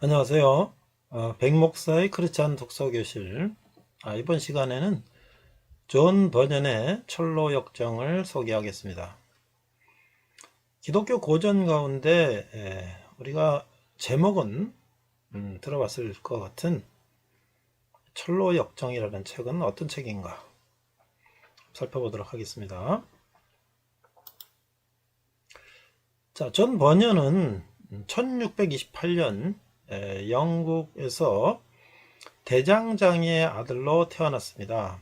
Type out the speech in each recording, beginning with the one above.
안녕하세요. 백목사의 크리스찬 독서교실. 이번 시간에는 존 버년의 철로 역정을 소개하겠습니다. 기독교 고전 가운데 우리가 제목은 들어봤을 것 같은 철로 역정이라는 책은 어떤 책인가 살펴보도록 하겠습니다. 자, 존 버년은 1628년 영국에서 대장장이의 아들로 태어났습니다.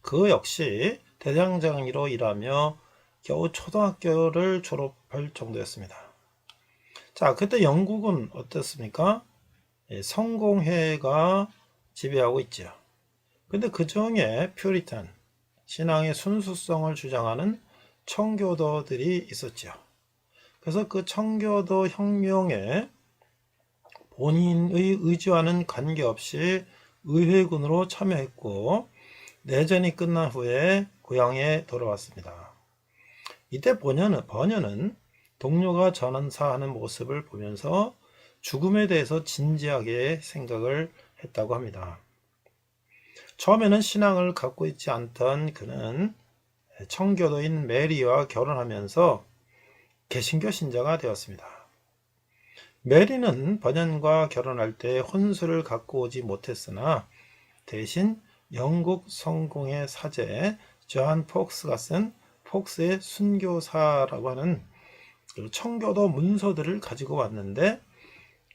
그 역시 대장장이로 일하며 겨우 초등학교를 졸업할 정도였습니다. 자, 그때 영국은 어땠습니까? 성공회가 지배하고 있죠. 근데 그 중에 퓨리탄, 신앙의 순수성을 주장하는 청교도들이 있었죠. 그래서 그 청교도 혁명에 본인의 의지와는 관계없이 의회군으로 참여했고 내전이 끝난 후에 고향에 돌아왔습니다. 이때 버녀는 동료가 전사하는 모습을 보면서 죽음에 대해서 진지하게 생각을 했다고 합니다. 처음에는 신앙을 갖고 있지 않던 그는 청교도인 메리와 결혼하면서 개신교 신자가 되었습니다. 메리는 버년과 결혼할 때 혼수를 갖고 오지 못했으나 대신 영국 성공의 사제 존 폭스가 쓴 폭스의 순교사라고 하는 청교도 문서들을 가지고 왔는데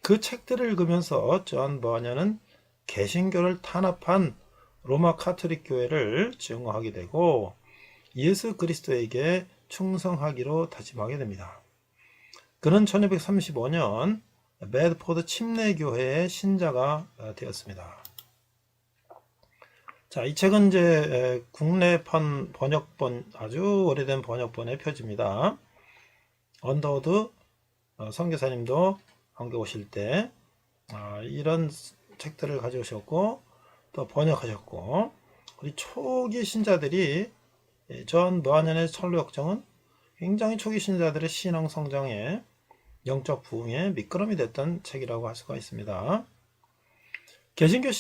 그 책들을 읽으면서 존 버년은 개신교를 탄압한 로마 카톨릭 교회를 증오하게 되고 예수 그리스도에게 충성하기로 다짐하게 됩니다. 그는 1635년 베드포드 침례교회의 신자가 되었습니다. 자, 이 책은 이제 국내판 번역본, 아주 오래된 번역본의 표지입니다. 언더우드 선교사님도 한국에 오실 때 이런 책들을 가져오셨고 또 번역하셨고 우리 초기 신자들이 존 버년의 철로 역정은 굉장히 초기 신자들의 신앙 성장에 영적 부흥에 미끄럼이 됐던 책이라고 할 수가 있습니다. 개신교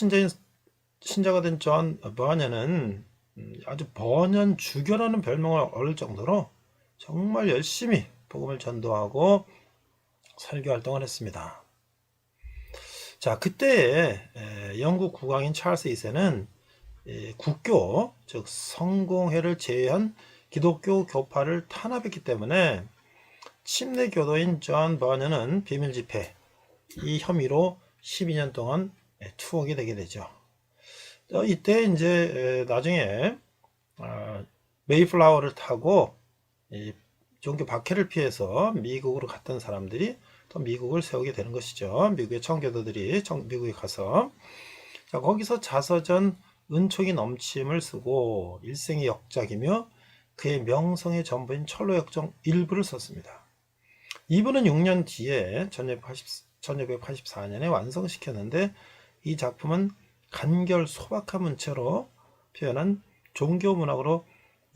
신자가 된 존 버년은 아주 버년 주교라는 별명을 얻을 정도로 정말 열심히 복음을 전도하고 설교 활동을 했습니다. 자, 그때 영국 국왕인 찰스 2세는 국교, 즉 성공회를 제외한 기독교 교파를 탄압했기 때문에 침례 교도인 존 버년은 비밀 집회 이 혐의로 12년 동안 투옥이 되게 되죠. 이때 이제 나중에 메이플라워를 타고 종교 박해를 피해서 미국으로 갔던 사람들이 또 미국을 세우게 되는 것이죠. 미국의 청교도들이 미국에 가서 자, 거기서 자서전 은총이 넘침을 쓰고 일생의 역작이며 그의 명성의 전부인 철로 역정 일부를 썼습니다. 이분은 6년 뒤에 1684년에 완성시켰는데 이 작품은 간결 소박한 문체로 표현한 종교문학으로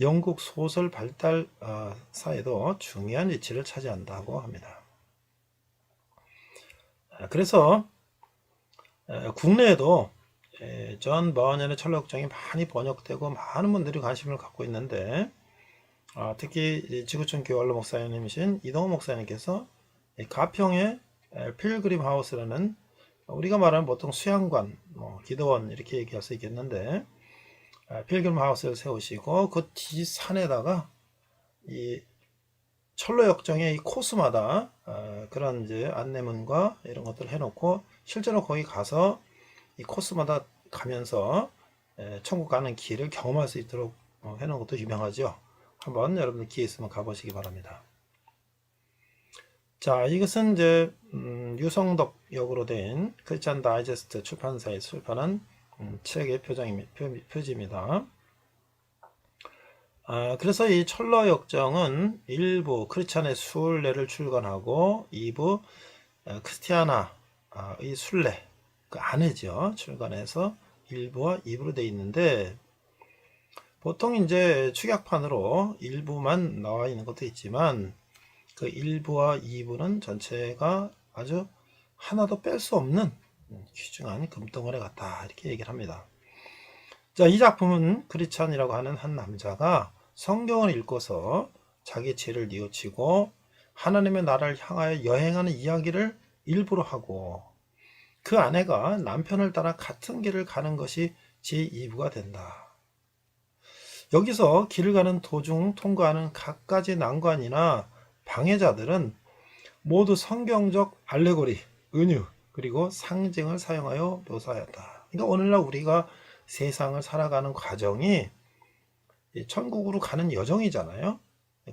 영국 소설 발달사에도 중요한 위치를 차지한다고 합니다. 그래서 국내에도 존 버년의 철로 역정이 많이 번역되고 많은 분들이 관심을 갖고 있는데 특히 지구촌 교회 원로 목사님이신 이동호 목사님께서 가평의 필그림 하우스라는 우리가 말하는 보통 수양관, 기도원 이렇게 얘기할 수 있겠는데 필그림 하우스를 세우시고 그 뒷산에다가 이 철로 역정의 이 코스마다 그런 이제 안내문과 이런 것들을 해놓고 실제로 거기 가서 이 코스마다 가면서 천국 가는 길을 경험할 수 있도록 해놓은 것도 유명하죠. 한번 여러분들 기회 있으면 가보시기 바랍니다. 자, 이것은 이제 유성덕 역으로 된 크리스찬 다이제스트 출판사에서 출판한 책의 표지입니다. 그래서 이 철로 역정은 1부 크리스찬의 순례를 출간하고 2부 크리스티아나의 순례 그 아내죠. 출간해서 1부와 2부로 되어 있는데 보통 이제 축약판으로 1부만 나와 있는 것도 있지만 그 1부와 2부는 전체가 아주 하나도 뺄 수 없는 귀중한 금덩어리 같다 이렇게 얘기를 합니다. 자, 이 작품은 크리스찬이라고 하는 한 남자가 성경을 읽고서 자기 죄를 뉘우치고 하나님의 나라를 향하여 여행하는 이야기를 일부러 하고 그 아내가 남편을 따라 같은 길을 가는 것이 제2부가 된다. 여기서 길을 가는 도중 통과하는 갖가지 난관이나 방해자들은 모두 성경적 알레고리, 은유, 그리고 상징을 사용하여 묘사하였다. 그러니까 오늘날 우리가 세상을 살아가는 과정이 천국으로 가는 여정이잖아요.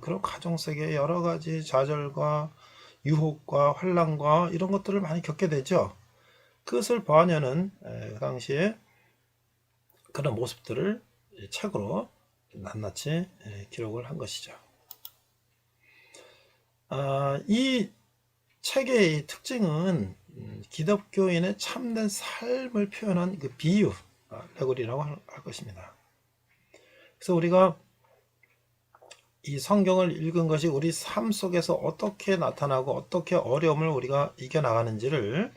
그런 과정 속에 여러 가지 좌절과 유혹과 환난과 이런 것들을 많이 겪게 되죠. 그것을 보아냐는 그 당시에 그런 모습들을 책으로 낱낱이 기록을 한 것이죠. 이 책의 특징은 기독교인의 참된 삶을 표현한 그 비유, 레고리라고 할 것입니다. 그래서 우리가 이 성경을 읽은 것이 우리 삶 속에서 어떻게 나타나고 어떻게 어려움을 우리가 이겨나가는지를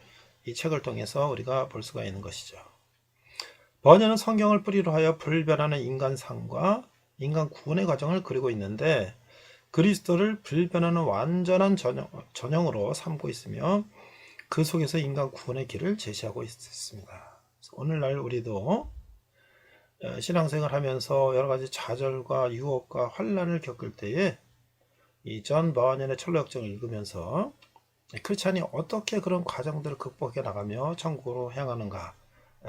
이 책을 통해서 우리가 볼 수가 있는 것이죠. 번연은 성경을 뿌리로 하여 불변하는 인간상과 인간 구원의 과정을 그리고 있는데 그리스도를 불변하는 완전한 전형으로 삼고 있으며 그 속에서 인간 구원의 길을 제시하고 있습니다. 오늘날 우리도 신앙생활 하면서 여러 가지 좌절과 유혹과 환난을 겪을 때에 이 존 버년의 철로역정을 읽으면서 크리스찬이 어떻게 그런 과정들을 극복해 나가며 천국으로 향하는가,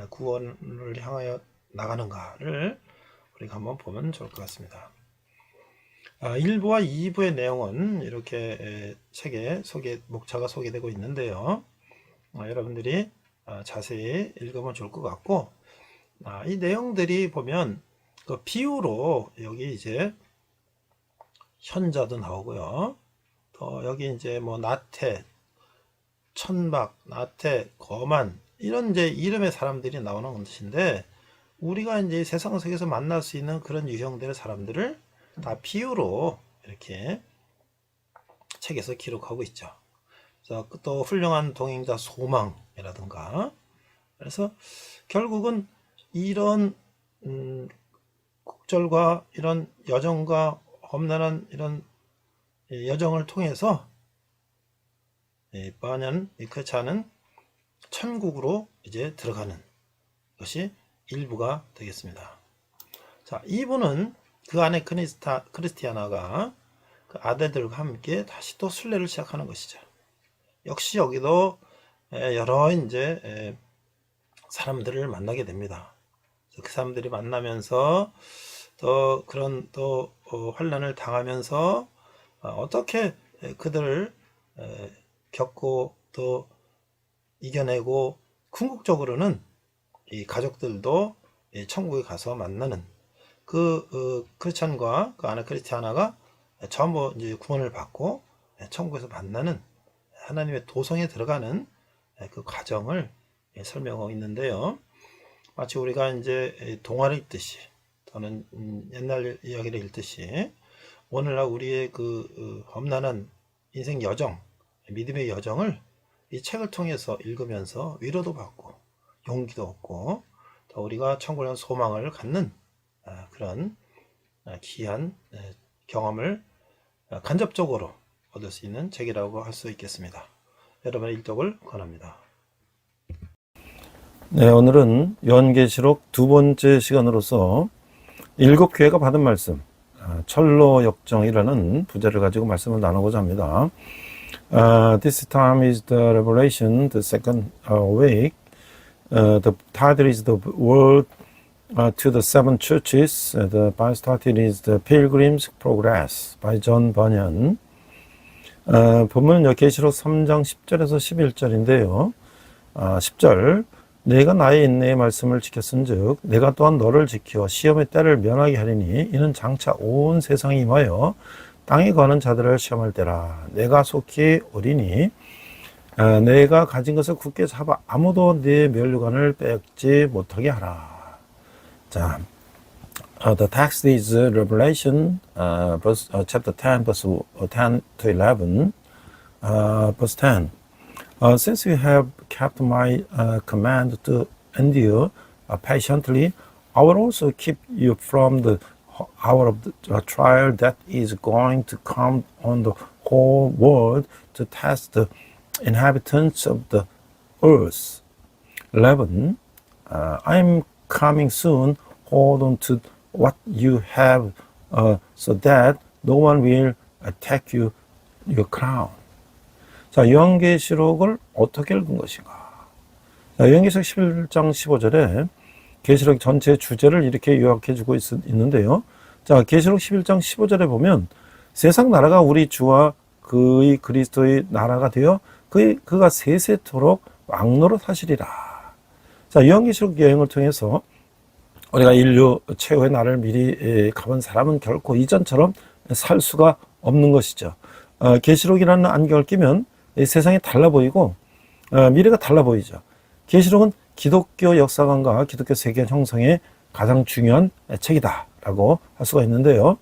구원을 향하여 나가는가를 우리가 한번 보면 좋을 것 같습니다. 1부와 2부의 내용은 이렇게 책에 목차가 소개되고 있는데요. 여러분들이 자세히 읽으면 좋을 것 같고, 이 내용들이 보면 그 비유로 여기 이제 현자도 나오고요. 또 여기 이제 뭐 나태, 천박, 나태, 거만 이런 이제 이름의 사람들이 나오는 것인데 우리가 이제 세상 속에서 만날 수 있는 그런 유형들의 사람들을 다 비유로 이렇게 책에서 기록하고 있죠. 그래서 또 훌륭한 동행자 소망이라든가 그래서 결국은 이런 국절과 이런 여정과 험난한 이런 여정을 통해서 빠년 크리스찬은 천국으로 이제 들어가는 것이 1부가 되겠습니다. 자, 2부는 그 안에 크리스티아나가 그 아들들과 함께 다시 또 순례를 시작하는 것이죠. 역시 여기도 여러 이제 사람들을 만나게 됩니다. 그 사람들이 만나면서 또 그런 또 환난을 당하면서 어떻게 그들을 겪고 또 이겨내고 궁극적으로는 이 가족들도 천국에 가서 만나는 그 크리스찬과 그 아나 크리스티아나가 전부 이제 구원을 받고 천국에서 만나는 하나님의 도성에 들어가는 그 과정을 설명하고 있는데요. 마치 우리가 이제 동화를 읽듯이 또는 옛날 이야기를 읽듯이 오늘날 우리의 그 험난한 인생 여정, 믿음의 여정을 이 책을 통해서 읽으면서 위로도 받고 용기도 얻고 또 우리가 천국에 대한 소망을 갖는 그런 귀한 경험을 간접적으로 얻을 수 있는 책이라고 할 수 있겠습니다. 여러분의 일독을 권합니다. 네, 오늘은 요한계시록 두 번째 시간으로서 일곱 교회가 받은 말씀, 철로 역정이라는 부제를 가지고 말씀을 나누고자 합니다. This time is the revelation, the second week. The title is the word to the seven churches. The Bible title is the Pilgrim's Progress by John Bunyan. 본문은 계시록 3장 10절에서 11절인데요. 10절 내가 나의 인내의 말씀을 지켰은즉 내가 또한 너를 지켜 시험의 때를 면하게 하리니 이는 장차 온 세상이 임하여 땅에 거하는 자들을 시험할 때라. 내가 속히 오리니 내가 가진 것을 굳게 잡아 아무도 네 면류관을 뺏지 못하게 하라. 자, the text is Revelation chapter 10 verse 10 to 11 verse 10. Since you have kept my command to endure patiently, I will also keep you from the hour of the trial that is going to come on the whole world to test the inhabitants of the earth. 11. I'm coming soon. Hold on to what you have so that no one will take your crown. 자, 요한계시록을 어떻게 읽은 것인가? 자, 요한계시록 11장 15절에 계시록 전체 주제를 이렇게 요약해주고 있는데요. 자, 계시록 11장 15절에 보면 세상 나라가 우리 주와 그의 그리스도의 나라가 되어 그가 세세토록 왕노릇 하시리라. 자, 요한계시록 여행을 통해서 우리가 인류 최후의 날을 미리 가본 사람은 결코 이전처럼 살 수가 없는 것이죠. 계시록이라는 안경을 끼면 세상이 달라 보이고 미래가 달라 보이죠. 계시록은 기독교 역사관과 기독교 세계 형성의 가장 중요한 책이다라고 할 수가 있는데요.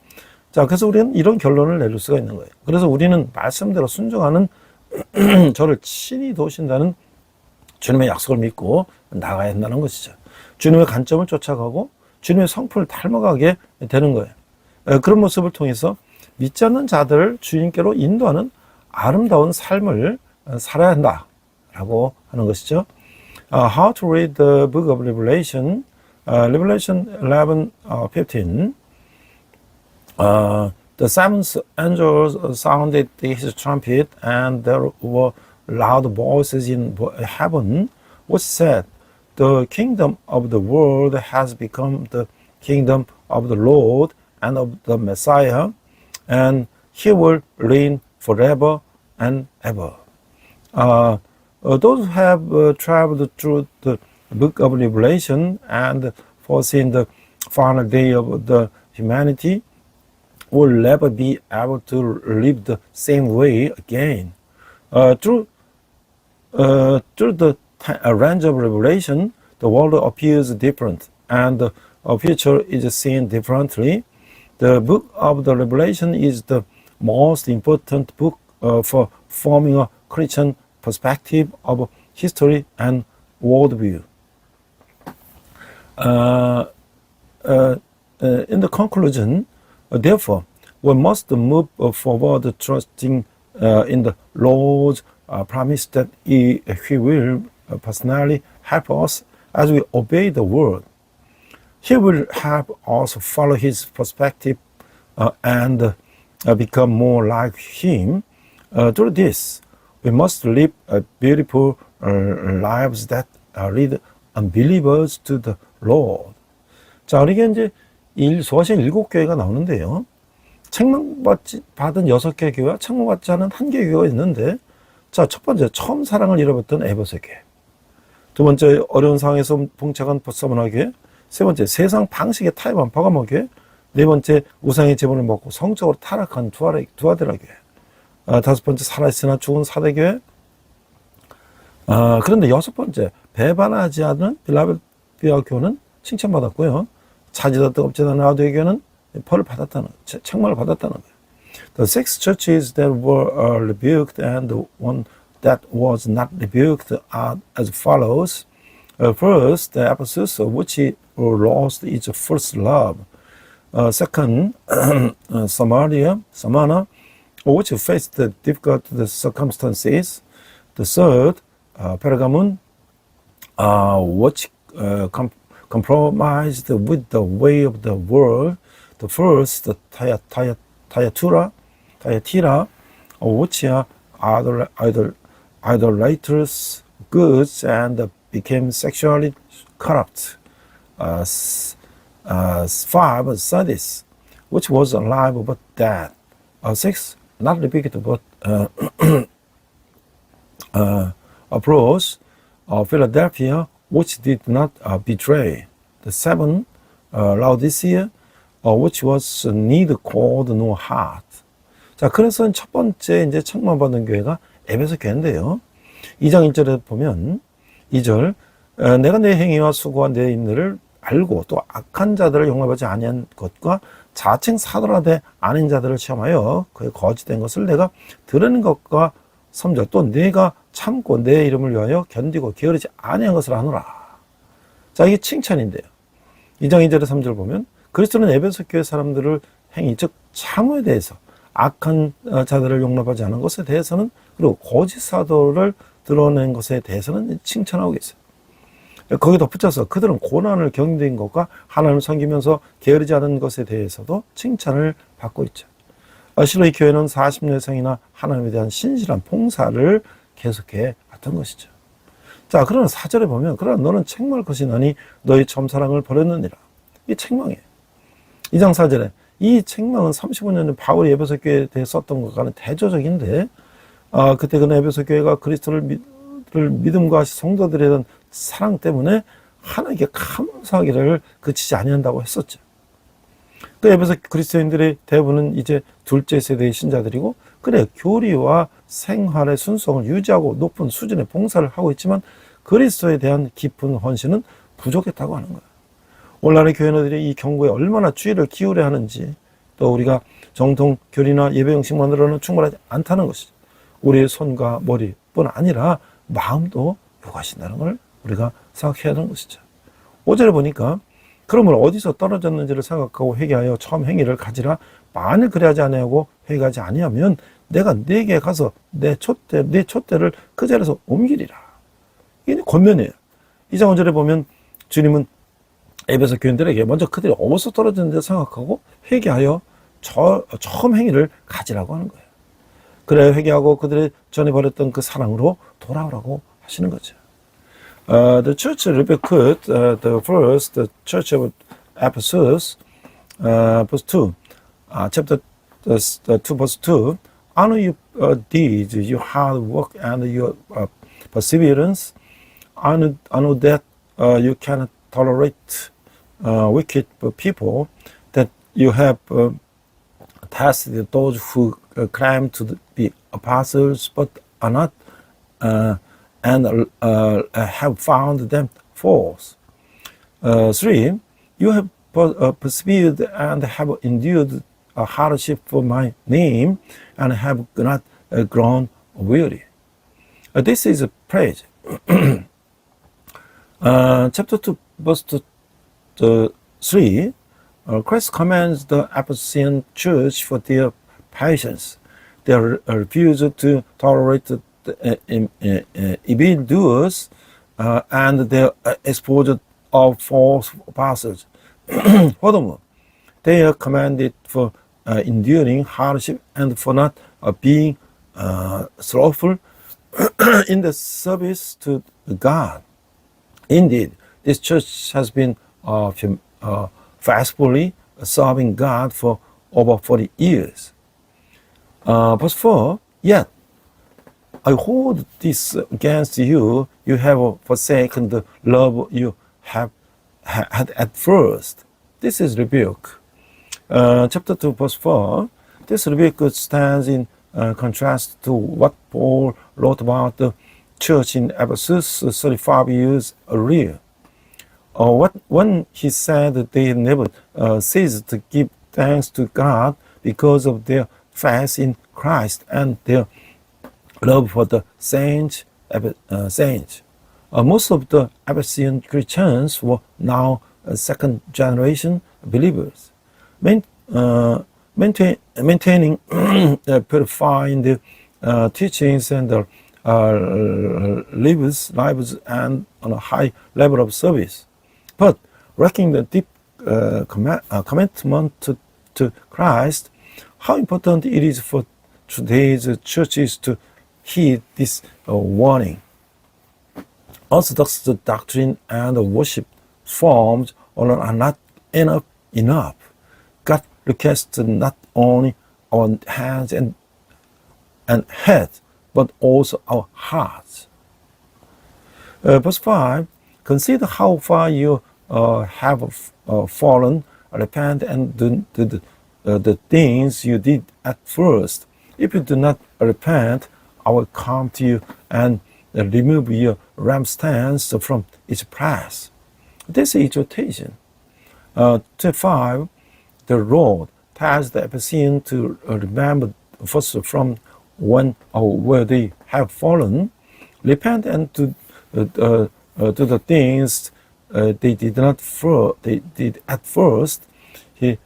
자, 그래서 우리는 이런 결론을 내릴 수가 있는 거예요. 그래서 우리는 말씀대로 순종하는 저를 친히 도우신다는 주님의 약속을 믿고 나가야 한다는 것이죠. 주님의 관점을 쫓아가고 주님의 성품을 닮아가게 되는 거예요. 그런 모습을 통해서 믿지 않는 자들을 주님께로 인도하는 아름다운 삶을 살아야 한다라고 하는 것이죠. How to read the book of Revelation, Revelation 11:15. The seventh angel sounded his trumpet, and there were loud voices in heaven, which said, "The kingdom of the world has become the kingdom of the Lord and of the Messiah, and he will reign forever and ever." Those who have traveled through the book of Revelation and foreseen the final day of the humanity will never be able to live the same way again. Through the range of Revelation, the world appears different and the future is seen differently. The book of the Revelation is the most important book for forming a Christian perspective of history and worldview. In the conclusion, therefore, we must move forward trusting in the Lord's promise that He will personally help us as we obey the word. He will help us follow His perspective and become more like Him. Through this, we must live beautiful lives that lead unbelievers to the Lord. 자, 우리가 이제 소아시아 7교회가 나오는데요. 책망받은 6개 교회와 책망받지 않은 1개 교회가 있는데, 자, 첫 번째, 처음 사랑을 잃어버렸던 에베소 교회. 두 번째, 어려운 상황에서 봉착한 버사모나 교회. 세 번째, 세상 방식에 타협한 버가모 교회. 네 번째, 우상의 제물을 먹고 성적으로 타락한 두아데라 교회. 다섯 번째, 살아있으나 죽은 사대교회. 그런데 여섯 번째, 배반하지 않은 빌라델피아 교회는 칭찬받았고요. 차지다 뜨겁지 않은 라우디아 교회는 벌을 받았다는, 책망을 받았다는 거예요. The six churches that were rebuked and the one that was not rebuked are as follows. First, the Ephesus, which lost its first love. Second, Smyrna, which faced difficult circumstances. The third, Pergamon, which compromised with the way of the world. The first, Thyatira, which are idolaters, goods, and became sexually corrupt. Five, Sardis, which was alive but dead. Six, not rebuked but approached. Philadelphia, which did not betray. The seven, Laodicea, which was neither cold nor hot. 자, 그래서 첫 번째 이제 책망받은 교회가 에베소 교회인데요. 2장 1절에 보면 2절, 내가 내 행위와 수고와 내 인내를 알고 또 악한 자들을 용납하지 아니한 것과 자칭 사도라되 아닌 자들을 시험하여 그의 거짓된 것을 내가 들은 것과 3절, 또 내가 참고 내 이름을 위하여 견디고 게으르지 아니한 것을 아노라. 자, 이게 칭찬인데요. 2장 2절에 3절 보면 그리스도는 에베소 교회 사람들을 행위, 즉 참호에 대해서 악한 자들을 용납하지 않은 것에 대해서는, 그리고 거짓 사도를 드러낸 것에 대해서는 칭찬하고 계세요. 거기 덧붙여서 그들은 고난을 견딘 것과 하나님을 섬기면서 게으르지 않은 것에 대해서도 칭찬을 받고 있죠. 실로 이 교회는 40년 이상이나 하나님에 대한 신실한 봉사를 계속해 왔던 것이죠. 자, 그러나 4절에 보면 그러나 너는 책망할 것이 나니 너의 처음 사랑을 버렸느니라. 이 책망이에요. 2장 4절에 이 책망은 35년 전 바울이 에베소 교회에 대해 썼던 것과는 대조적인데, 그때 그는 에베소 교회가 그리스도를 믿음과 성도들에 대한 사랑 때문에 하나님께 감사하기를 그치지 아니한다고 했었죠. 그 에베소 그리스도인들의 대부분은 이제 둘째 세대의 신자들이고, 그래 교리와 생활의 순수성을 유지하고 높은 수준의 봉사를 하고 있지만 그리스도에 대한 깊은 헌신은 부족했다고 하는 거예요. 오늘날의 교회너들이 이 경고에 얼마나 주의를 기울여야 하는지, 또 우리가 정통 교리나 예배 형식만으로는 충분하지 않다는 것이죠. 우리의 손과 머리뿐 아니라 마음도 요구하신다는 걸 우리가 생각해야 하는 것이죠. 5절에 보니까 그러면 어디서 떨어졌는지를 생각하고 회개하여 처음 행위를 가지라. 만일 그래하지 아니하고 회개하지 아니하면 내가 네게 가서 네 촛대를 그 자리에서 옮기리라. 이게 권면이에요. 2장 5절에 보면 주님은 에베소 교인들에게 먼저 그들이 어디서 떨어졌는지 생각하고 회개하여 처음 행위를 가지라고 하는 거예요. 그래 회개하고 그들이 전에 버렸던 그 사랑으로 돌아오라고 하시는 거죠. The church rebuked the church of Ephesus, verse 2, chapter 2, verse 2. I know your deeds, your hard work, and your perseverance. I know that you cannot tolerate wicked people, that you have tested those who claim to be apostles but are not, and have found them false. 3. You have persevered and have endured a hardship for my name and have not grown weary. This is a praise. Chapter 2, verse 3, Christ commends the Ephesian church for their patience, their refusal to tolerate the evildoers, and their exposure of false apostles. Furthermore, they are commended for enduring hardship and for not being slothful in the service to God. Indeed, this church has been faithfully serving God for over 40 years. Verse 4, yet I hold this against you, you have forsaken the love you have had at first. This is rebuke. Chapter 2, verse 4, this rebuke stands in contrast to what Paul wrote about the church in Ephesus 35 years earlier. When he said that they never ceased to give thanks to God because of their faith in Christ and their love for the saints. Most of the Ephesian Christians were now second generation believers, maintaining purifying the teachings and the lives and on a high level of service, but lacking the deep commitment to Christ. How important it is for today's churches to heed this warning. Orthodox doctrine and worship forms are not enough. God requests not only our hands and head, but also our hearts. Verse 5, consider how far you have fallen, repent and do the things you did at first. If you do not repent, I will come to you and remove your lampstands from its place. This is exhortation. 5, the Lord tells the Ephesians to remember first from when or where they have fallen, repent and do the things they did at first. He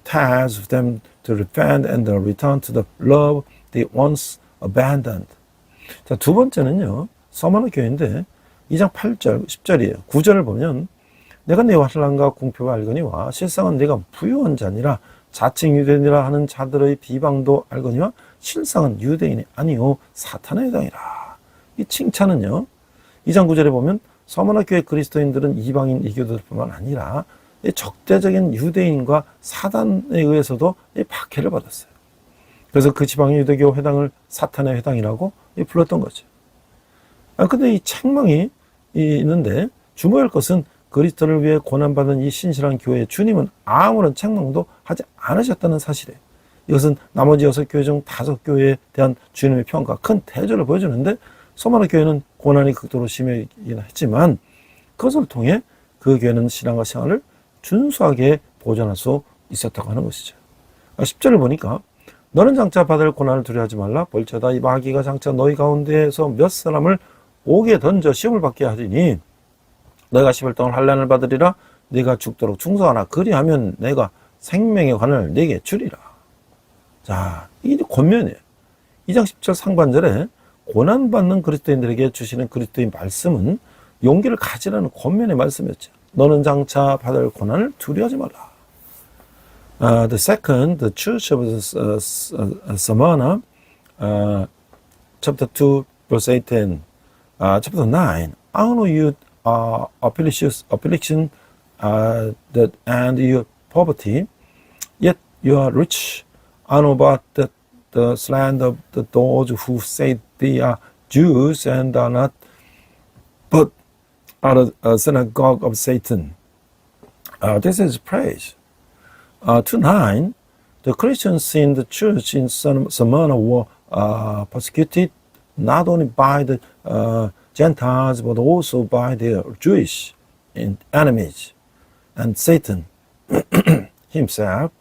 tells them to repent and return to the love they once abandoned. 자, 두 번째는요, 서머너 교회인데 2장 8절, 10절이에요. 9절을 보면 내가 내 환난과 궁핍을 알거니와 실상은 내가 부유한 자니라 자칭 유대인이라 하는 자들의 비방도 알거니와 실상은 유대인이 아니요 사탄의 해당이라. 이 칭찬은요, 2장 9절에 보면 서머너 교회 그리스도인들은 이방인 이교도들뿐만 아니라 적대적인 유대인과 사단에 의해서도 박해를 받았어요. 그래서 그 지방 유대교 회당을 사탄의 회당이라고 불렀던 거죠. 근데 이 책망이 있는데 주목할 것은 그리스도를 위해 고난받은 이 신실한 교회 주님은 아무런 책망도 하지 않으셨다는 사실이에요. 이것은 나머지 6교회 중 5교회에 대한 주님의 평가, 큰 대조를 보여주는데 서머너 교회는 고난이 극도로 심하긴 했지만 그것을 통해 그 교회는 신앙과 생활을 준수하게 보존할 수 있었다고 하는 것이죠. 10절을 보니까 너는 장차 받을 고난을 두려워하지 말라. 볼지어다 이 마귀가 장차 너희 가운데에서 몇 사람을 옥에 던져 시험을 받게 하리니 너희가 10일 동안 환난을 받으리라. 네가 죽도록 충성하라. 그리하면 내가 생명의 관을 네게 주리라. 자, 이게 권면이에요. 2장 10절 상반절에 고난받는 그리스도인들에게 주시는 그리스도의 말씀은 용기를 가지라는 권면의 말씀이었죠. 너는 장차 받을 고난을 두려워하지 말라. The second, the church of Smyrna, chapter 2, verse 18, chapter 9. I know you affliction and your poverty, yet you are rich. I know about the slander of those who say they are Jews and are not, but are a synagogue of Satan. This is praise. 2:9, the Christians in the church in Smyrna were persecuted not only by the Gentiles but also by their Jewish enemies and Satan himself.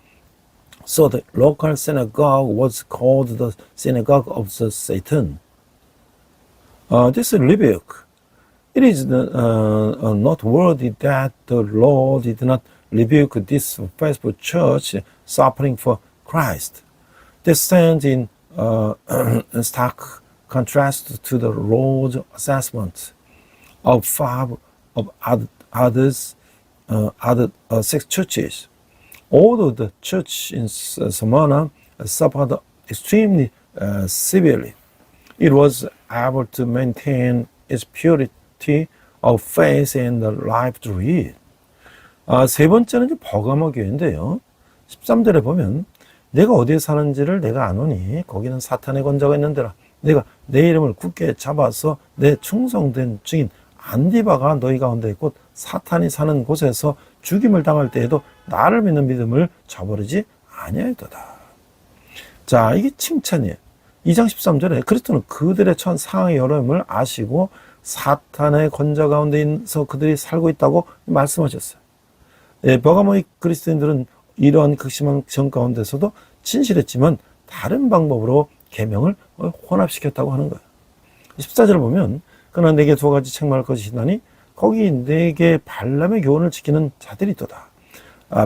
So the local synagogue was called the synagogue of the Satan. This rebuke. It is noteworthy that the Lord did not rebuke this faithful church suffering for Christ. This stands in stark contrast to the Lord's assessment of 5 of other 6 churches. Although the church in Smyrna suffered extremely severely, it was able to maintain its purity of faith and life through it. 세 번째는 이제 버가모 교회인데요. 13절에 보면 내가 어디에 사는지를 내가 아노니 거기는 사탄의 권자가 있는데라. 내가 내 이름을 굳게 잡아서 내 충성된 증인 안디바가 너희 가운데 있고 사탄이 사는 곳에서 죽임을 당할 때에도 나를 믿는 믿음을 저버리지 아니하였도다. 자, 이게 칭찬이에요. 2장 13절에 그리스도는 그들의 처한 상황의 어려움을 아시고 사탄의 권자 가운데서 그들이 살고 있다고 말씀하셨어요. 버가모의 그리스도인들은 이러한 극심한 정 가운데서도 진실했지만 다른 방법으로 계명을 혼합시켰다고 하는 거예요. 14절을 보면 그러나 내게 2가지 책망할 것이 있나니 거기 내게 발람의 교훈을 지키는 자들이 있도다.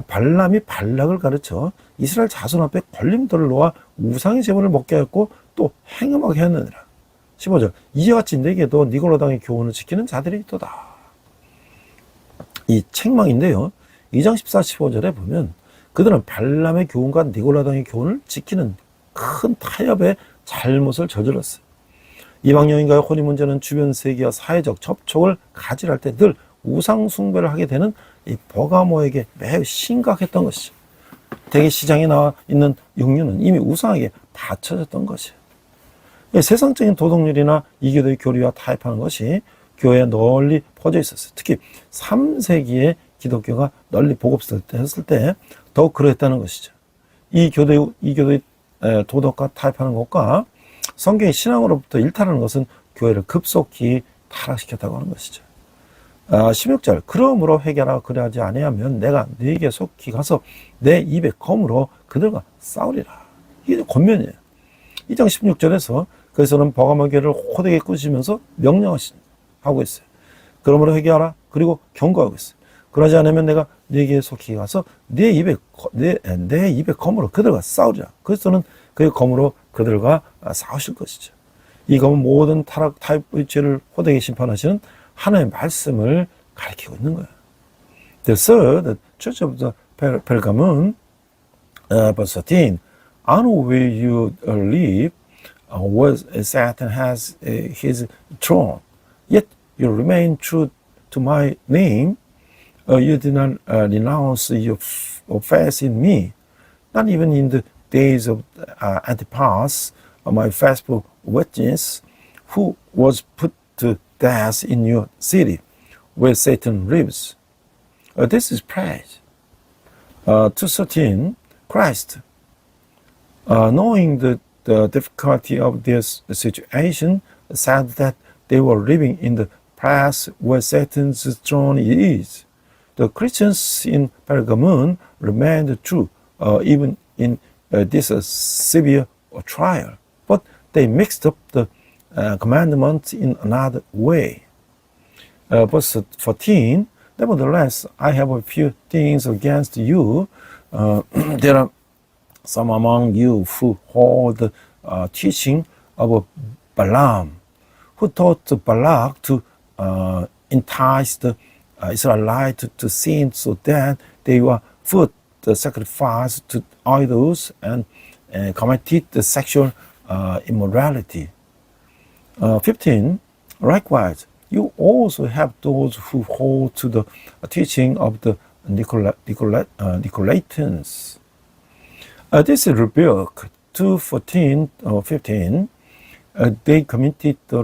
발람이 발락을 가르쳐 이스라엘 자손 앞에 걸림돌을 놓아 우상의 제물을 먹게 하였고 또 행음하게 하였느니라. 15절 이와 같이 내게도 니고라당의 교훈을 지키는 자들이 있도다. 이 책망인데요. 2장 14, 15절에 보면 그들은 발람의 교훈과 니고라당의 교훈을 지키는 큰 타협의 잘못을 저질렀어요. 이방 여인과의 혼인 문제는 주변 세계와 사회적 접촉을 가지할 때 늘 우상 숭배를 하게 되는 이 버가모에게 매우 심각했던 것이죠. 대개 시장에 나와 있는 육류는 이미 우상에게 바쳐졌던 것이에요. 세상적인 도덕률이나 이교도의 교리와 타협하는 것이 교회에 널리 퍼져 있었어요. 특히 3세기에 기독교가 널리 보급됐을 때 더욱 그러했다는 것이죠. 이 교도의 도덕과 타협하는 것과 성경의 신앙으로부터 일탈하는 것은 교회를 급속히 타락시켰다고 하는 것이죠. 16절 그러므로 회개하라 그리하지 아니하면 내가 네게 속히 가서 내 입에 검으로 그들과 싸우리라. 이게 권면이에요. 2장 16절에서 그래서는 버가모 교회를 호되게 꾸시면서 명령하고 있어요. 그러므로 회개하라. 그리고 경고하고 있어요. 그러지 않으면 내가 네게 속히 가서 내 입에 검으로 그들과 싸우리라. 그리스도는 그의 검으로 그들과 싸우실 것이죠. 이 검은 모든 타협의 죄를 호되게 심판하시는 하나님의 말씀을 가리키고 있는 거예요. The third church of the Pergamum, verse 13, I know where you live, where Satan has his throne, yet you remain true to my name. You did not renounce your faith in me, not even in the days of Antipas, my faithful witness, who was put to death in your city, where Satan lives. This is praise. 2:13, Christ, knowing the difficulty of their situation, said that they were living in the place where Satan's throne is. The Christians in Pergamon remained true even in this severe trial, but they mixed up the commandments in another way. Verse 14, nevertheless, I have a few things against you. There are some among you who hold the teaching of Balaam, who taught Balak to entice the Israelites to sin so that they were put the sacrifice to idols and committed the sexual immorality. 15. Likewise, you also have those who hold to the teaching of the Nicolaitans. This is rebuke 2:14 or 15. They committed the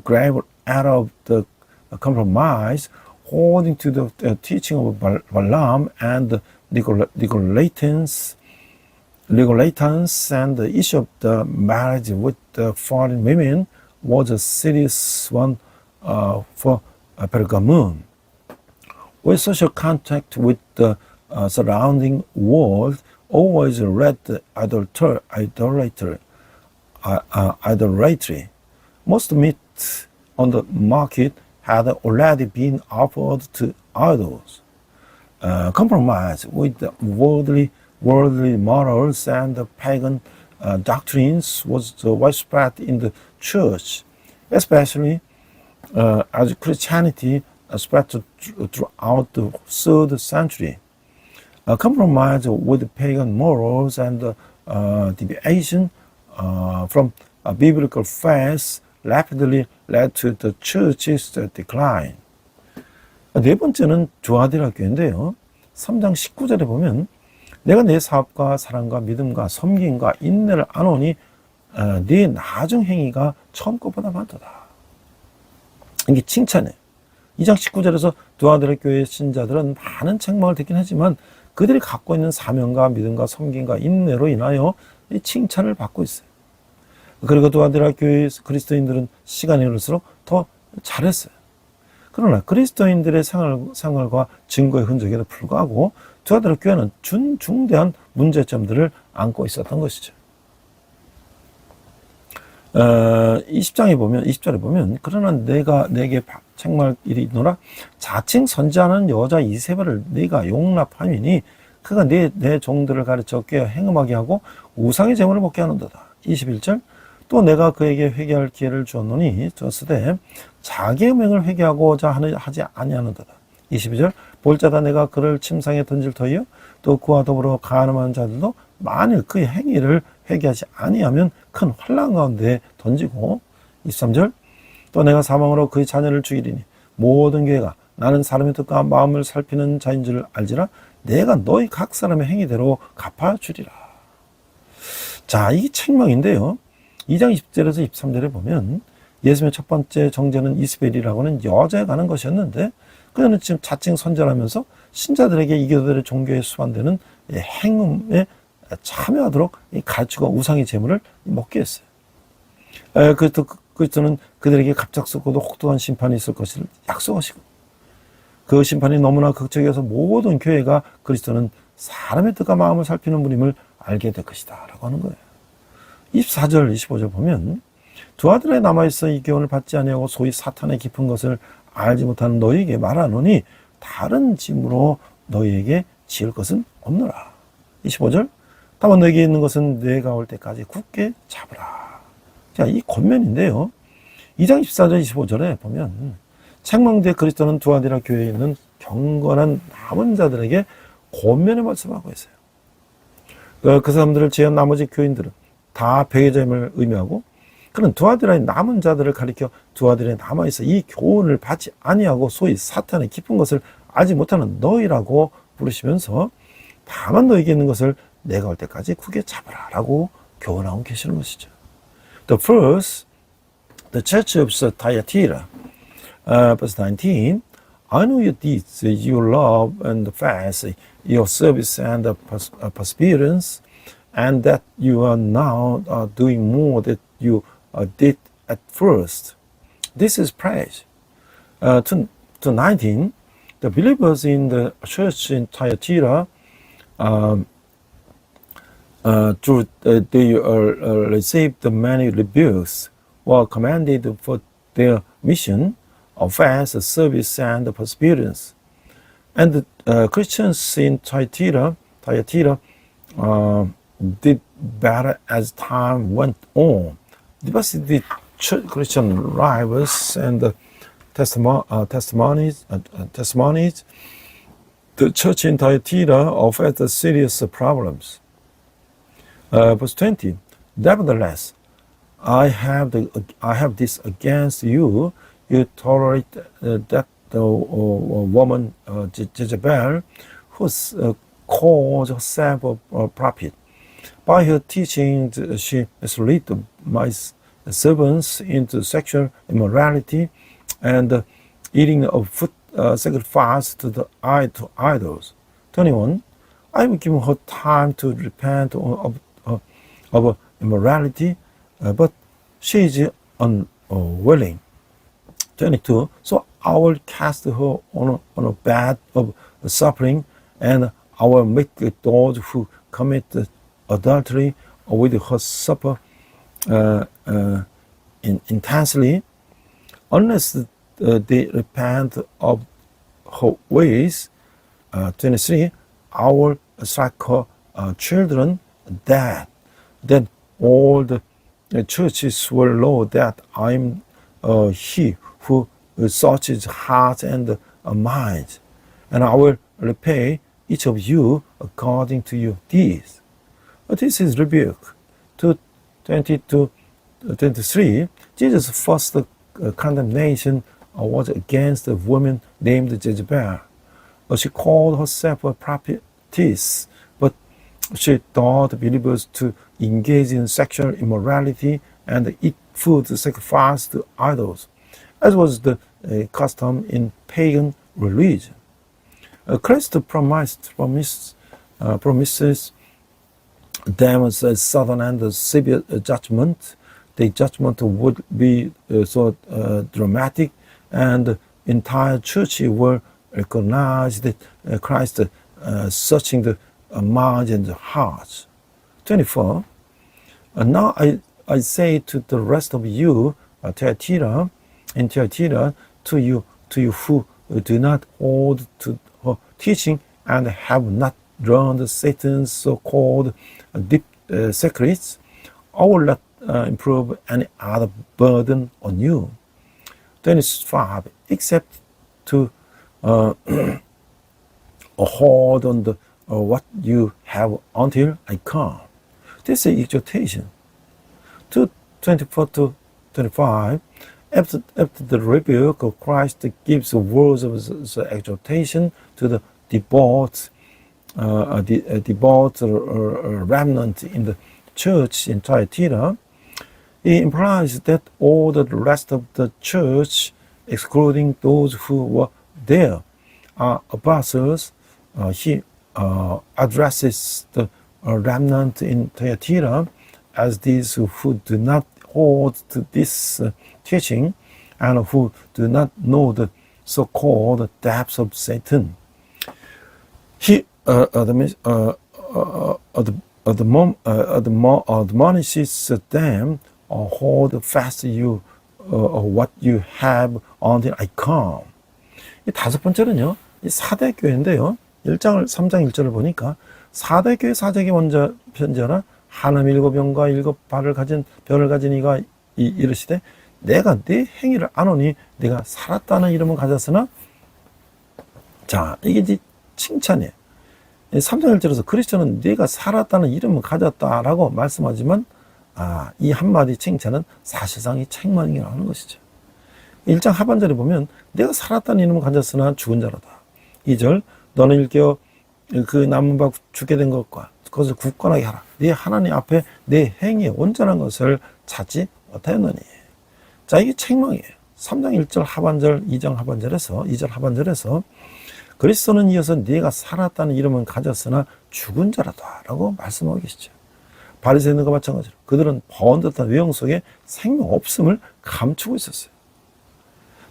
grave error of the compromise, holding to the teaching of Balaam and the Nicolaitans, and the issue of the marriage with the foreign women was a serious one for Pergamum. With social contact with the surrounding world, always read the idolatry. Most meat on the market had already been offered to idols. Compromise with the worldly morals and the pagan doctrines was widespread in the church, especially as Christianity spread throughout the 3rd century. Compromise with pagan morals and deviation from biblical faith rapidly led to the church's decline. 네 번째는 두아디라 교회인데요. 3장 19절에 보면 내가 내 사업과 사랑과 믿음과 섬김과 인내를 아노니 네 나중 행위가 처음 것보다 많도다. 이게 칭찬이에요. 2장 19절에서 두아디라 교회 신자들은 많은 책망을 듣긴 하지만 그들이 갖고 있는 사명과 믿음과 섬김과 인내로 인하여 이 칭찬을 받고 있어요. 그리고 두아디라 교회 그리스도인들은 시간이 흐를수록 더 잘했어요. 그러나 그리스도인들의 생활과 증거의 흔적에도 불구하고 두아디라 교회는 중대한 문제점들을 안고 있었던 것이죠. 20절에 보면 그러나 내가 내게 책망할 일이 있노라 자칭 선지하는 여자 이세벨을 네가 용납하니 그가 내 종들을 가르쳐 꾀어 행음하게 하고 우상의 제물을 먹게 하는도다. 21절 또 내가 그에게 회개할 기회를 주었노니 줬으되 자기의 명을 회개하고자 하지 아니하는도다. 22절 볼자다 내가 그를 침상에 던질 터이요 또 그와 더불어 간음하는 자들도 만일 그의 행위를 회개하지 아니하면 큰 환난 가운데 던지고 23절 또 내가 사망으로 그의 자녀를 죽이리니 모든 교회가 나는 사람의 뜻과 마음을 살피는 자인 줄 알지라 내가 너희 각 사람의 행위대로 갚아주리라. 자, 이게 책망인데요. 2장 20절에서 23절에 보면 예수님의 첫 번째 정죄는 이스벨이라고 하는 여자에 관한 것이었는데 그는 지금 자칭 선전하면서 신자들에게 이 교도들의 종교에 수반되는 행음에 참여하도록 가르치고 우상의 제물을 먹게 했어요. 그리스도는 그들에게 갑작스럽고도 혹독한 심판이 있을 것을 약속하시고 그 심판이 너무나 극적이어서 모든 교회가 그리스도는 사람의 뜻과 마음을 살피는 분임을 알게 될 것이다 라고 하는 거예요. 24절 25절 보면 두아들에 남아있어 이 교훈을 받지 아니하고 소위 사탄의 깊은 것을 알지 못하는 너희에게 말하노니 다른 짐으로 너희에게 지을 것은 없노라. 25절 다만 너희에게 있는 것은 내가 올 때까지 굳게 잡으라. 자, 이 권면인데요. 2장 14절 25절에 보면 책망대 그리스도는 두아디라 교회에 있는 경건한 남은 자들에게 권면을 말씀하고 있어요. 그 사람들을 제한 나머지 교인들은 다 배교자임을 의미하고 그는 두아디라의 남은 자들을 가리켜 두아디라에 남아있어 이 교훈을 받지 아니하고 소위 사탄의 깊은 것을 알지 못하는 너희라고 부르시면서 다만 너희에게 있는 것을 내가 올 때까지 굳게 잡으라 라고 교훈하고 계시는 것이죠. The first, the church of Thyatira, verse 19, I know your deeds, your love and fast, your service and perseverance, and that you are now doing more than you did at first. This is praise. To 19, the believers in the church in Thyatira, they received many rebukes, were commended for their mission of fast, service, and perseverance. And the Christians in Thyatira did better as time went on. Because the Christian rivals and testimonies, the church in Thyatira faced serious problems. Verse 20. Nevertheless, I have this against you. You tolerate that woman Jezebel, who calls herself a prophet. By her teaching, she misled my servants into sexual immorality and eating of food sacrificed to idols. 21. I have given her time to repent of immorality, but she is unwilling. 22. So I will cast her on a bed of suffering, and I will make those who commit adultery with her suffer intensely, unless they repent of her ways. 23. I will strike her children dead. Then all the churches will know that I am He who searches hearts and minds, and I will repay each of you according to your deeds. This is rebuke. To 23, Jesus' first condemnation was against a woman named Jezebel. She called herself a prophetess, but she taught believers to engage in sexual immorality and eat food sacrificed to idols, as was the custom in pagan religion. Christ promises them a sudden and severe judgment. The judgment would be so dramatic, and the entire church will recognize that Christ searching the minds and the hearts. 24. Now I say to the rest of you, Thyatira, to you who do not hold to her teaching and have not learned Satan's so-called deep secrets, I will not improve any other burden on you. 25. Except to hold on the what you have until I come. This is exhortation. 24 to 25. After the rebuke of Christ gives words of exhortation to the devout remnant in the church in Thyatira, he implies that all the rest of the church, excluding those who were there, are apostles. He addresses the remnant in Thyatira as these who do not hold to this teaching and who do not know the so-called depths of Satan. He admonishes them hold fast you what you have until I come. 이 다섯 번째는요, 이 사대 교회인데요. 3장 1절을 보니까 사대 교회 사제에게 먼저 편지하라. 하나님 일곱 영과 일곱 별을 가진 이가 이르시되 내가 네 행위를 아노니 내가 살았다는 이름을 가졌으나, 자, 이게 이제 칭찬이에요. 3장 1절에서 그리스도는 네가 살았다는 이름을 가졌다라고 말씀하지만, 이 한마디 칭찬은 사실상 이 책망이라는 것이죠. 1장 하반절에 보면 내가 살았다는 이름을 가졌으나 죽은 자로다. 2절 너는 일깨어 그 남은 바 죽게 된 것과 그것을 굳건하게 하라. 네 하나님 앞에 내 행위에 온전한 것을 찾지 못하였느니. 자, 이게 책망이에요. 3장 1절 하반절, 2장 하반절에서 2절 하반절에서 그리스도는 이어서 네가 살았다는 이름은 가졌으나 죽은 자라다라고 말씀하고 계시죠. 바리새인들과 마찬가지로 그들은 번듯한 외형 속에 생명 없음을 감추고 있었어요.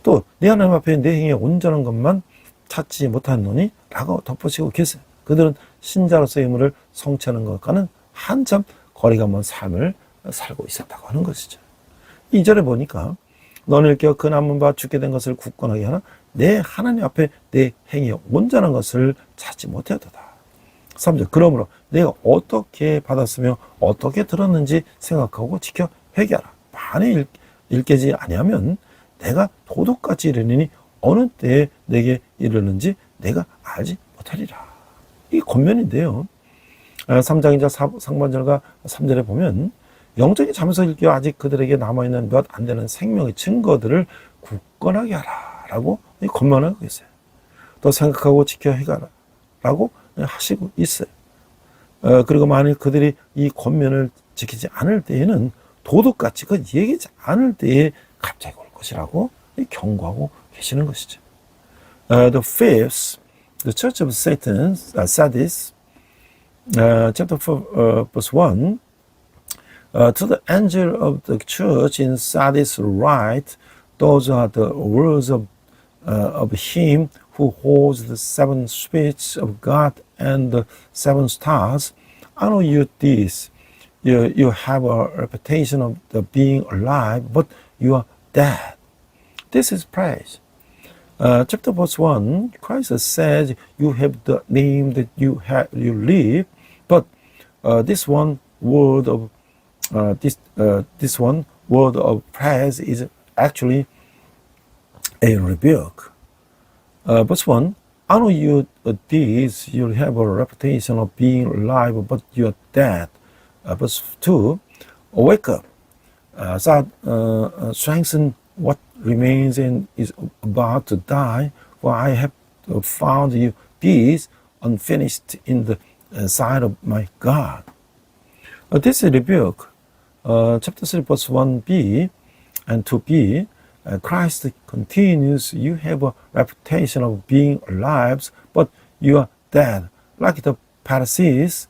또 네 하나님 앞에 내 행위에 온전한 것만 찾지 못하노니 라고 덧붙이고 계세요. 그들은 신자로서의 의무를 성취하는 것과는 한참 거리가 먼 삶을 살고 있었다고 하는 것이죠. 2절에 보니까 너는 일깨어 그 남은 바 죽게 된 것을 굳건하게 하나 내 하나님 앞에 내 행위에 온전한 것을 찾지 못하였도다. 3절 그러므로 내가 어떻게 받았으며 어떻게 들었는지 생각하고 지켜 회개하라. 만일 일깨지 아니하면 내가 도둑같이 이르느니 어느 때에 내게 이르는지 내가 알지 못하리라. 이 권면인데요. 3장이자 상반절과 3절에 보면 영적인 잠에서 일깨어 아직 그들에게 남아있는 몇 안 되는 생명의 증거들을 굳건하게 하라 라고 권면하고 계세요. 또 생각하고 지켜 회개하라 라고 하시고 있어요. 그리고 만일 그들이 이 권면을 지키지 않을 때에는 도둑같이 그 얘기지 않을 때에 갑자기 올 것이라고 경고하고 계시는 것이죠. The fifth, the church of Satan, Sardis, chapter 4, verse 1, to the angel of the church in Sardis write, those are the words of him who holds the seven spirits of God and the seven stars. I know you this. You have a reputation of the being alive, but you are dead. This is praise. Chapter verse 1, Christ says you have the name that you live, but this one word of praise is actually a rebuke. Verse 1, I know you this, you have a reputation of being alive, but you are dead. Verse 2, wake up, strengthen what remains and is about to die, for I have found you peace unfinished in the sight of my God. This is rebuke. Chapter 3, verse 1b and 2b, Christ continues, you have a reputation of being alive, but you are dead. Like the Pharisees,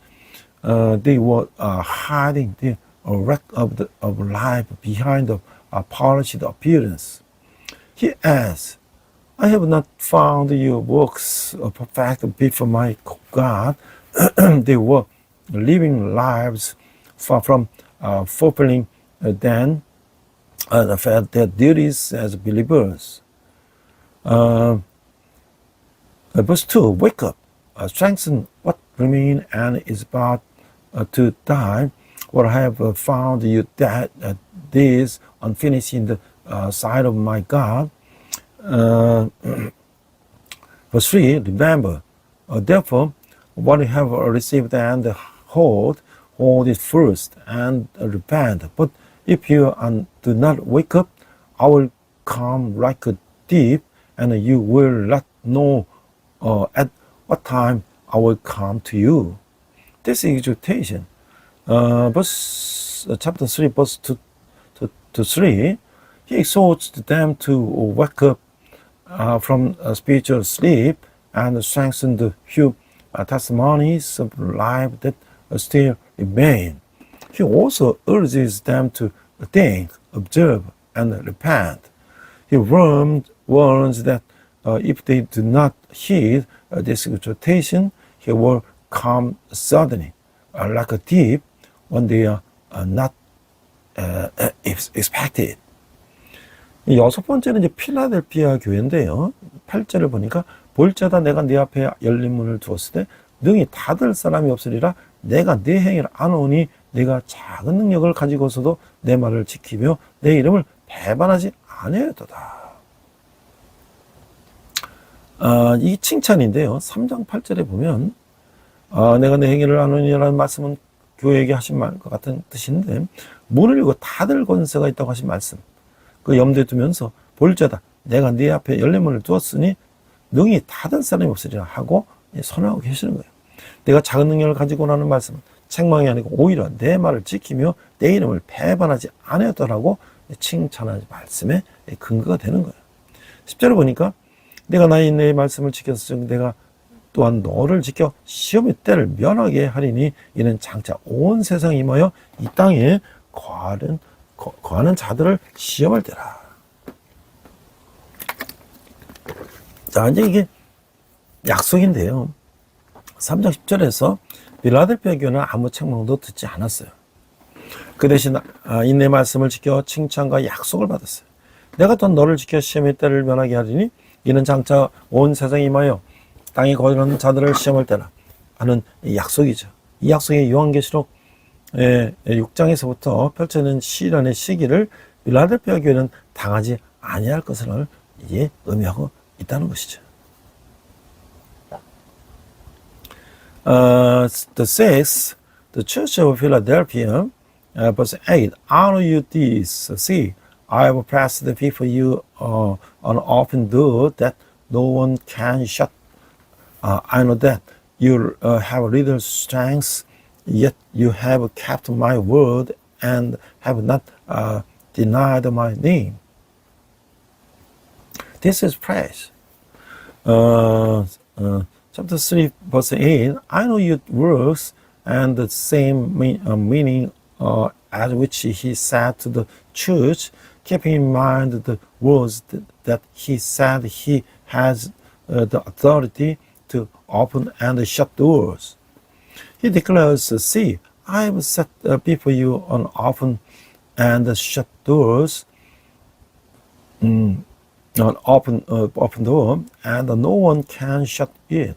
they were hiding the wreck of life behind the polished appearance. He adds, I have not found your works perfect before my God. They were living lives far from fulfilling their duties as believers. Verse 2, wake up, strengthen what remains and is about to die, for I have found you dead days unfinished in the sight of my God. Verse 3, remember, therefore, what you have received and hold it first and repent. But if you do not wake up, I will come like a thief, and you will not know at what time I will come to you. This is exhortation. Chapter 3, verse 2 to 3, he exhorts them to wake up from spiritual sleep and strengthen the few testimonies of life that still remain. He also urges them to think, observe, and repent. He warns that if they do not heed this exhortation, he will come suddenly, like a thief, when they are not expected. 이 여섯 번째는 이제 필라델피아 교회인데요. 8절을 보니까 볼지어다 내가 네 앞에 열린 문을 두었을 때 능히 닫을 사람이 없으리라. 내가 네 행위를 아노니 네가 작은 능력을 가지고서도 내 말을 지키며 내 이름을 배반하지 아니하였도다. 이 칭찬인데요. 3장 8절에 보면 내가 내 행위를 아노니라는 말씀은 교회에게 하신 말과 같은 뜻인데 문을 열고 닫을 권세가 있다고 하신 말씀 그 염두에 두면서 볼지어다 내가 네 앞에 열린 문을 두었으니 능히 닫을 사람이 없으리라 하고 선언하고 계시는 거예요. 내가 작은 능력을 가지고 나는 말씀은 책망이 아니고 오히려 내 말을 지키며 내 이름을 배반하지 않았더라고 칭찬하는 말씀의 근거가 되는 거예요. 10절을 보니까 내가 나의 인내의 말씀을 지켜서 내가 또한 너를 지켜 시험의 때를 면하게 하리니 이는 장차 온 세상에 임하여 이 땅에 거하는 자들을 시험할 때라. 자, 이제 이게 약속인데요. 3장 10절에서 빌라델피아 교회는 아무 책망도 듣지 않았어요. 그 대신 인내 말씀을 지켜 칭찬과 약속을 받았어요. 내가 또한 너를 지켜 시험의 때를 면하게 하리니 이는 장차 온 세상에 임하여 땅에 거하는 자들을 시험할 때라 하는 약속이죠. 이 약속의 요한계시록 6장에서부터 펼쳐지는 시련의 시기를 빌라델피아 교회는 당하지 아니할 것을 이게 의미하고 있다는 것이죠. The says the Church of Philadelphia, verse 8, I know you this, see, I have passed before you an open door that no one can shut. I know that you have little strength, yet you have kept my word and have not denied my name. This is praise. Chapter 3, verse 8, I know your works and the same meaning as which he said to the church, keeping in mind the words that he said he has the authority to open and shut doors. He declares, see, I have set before you an open and shut doors, an open door, and no one can shut it.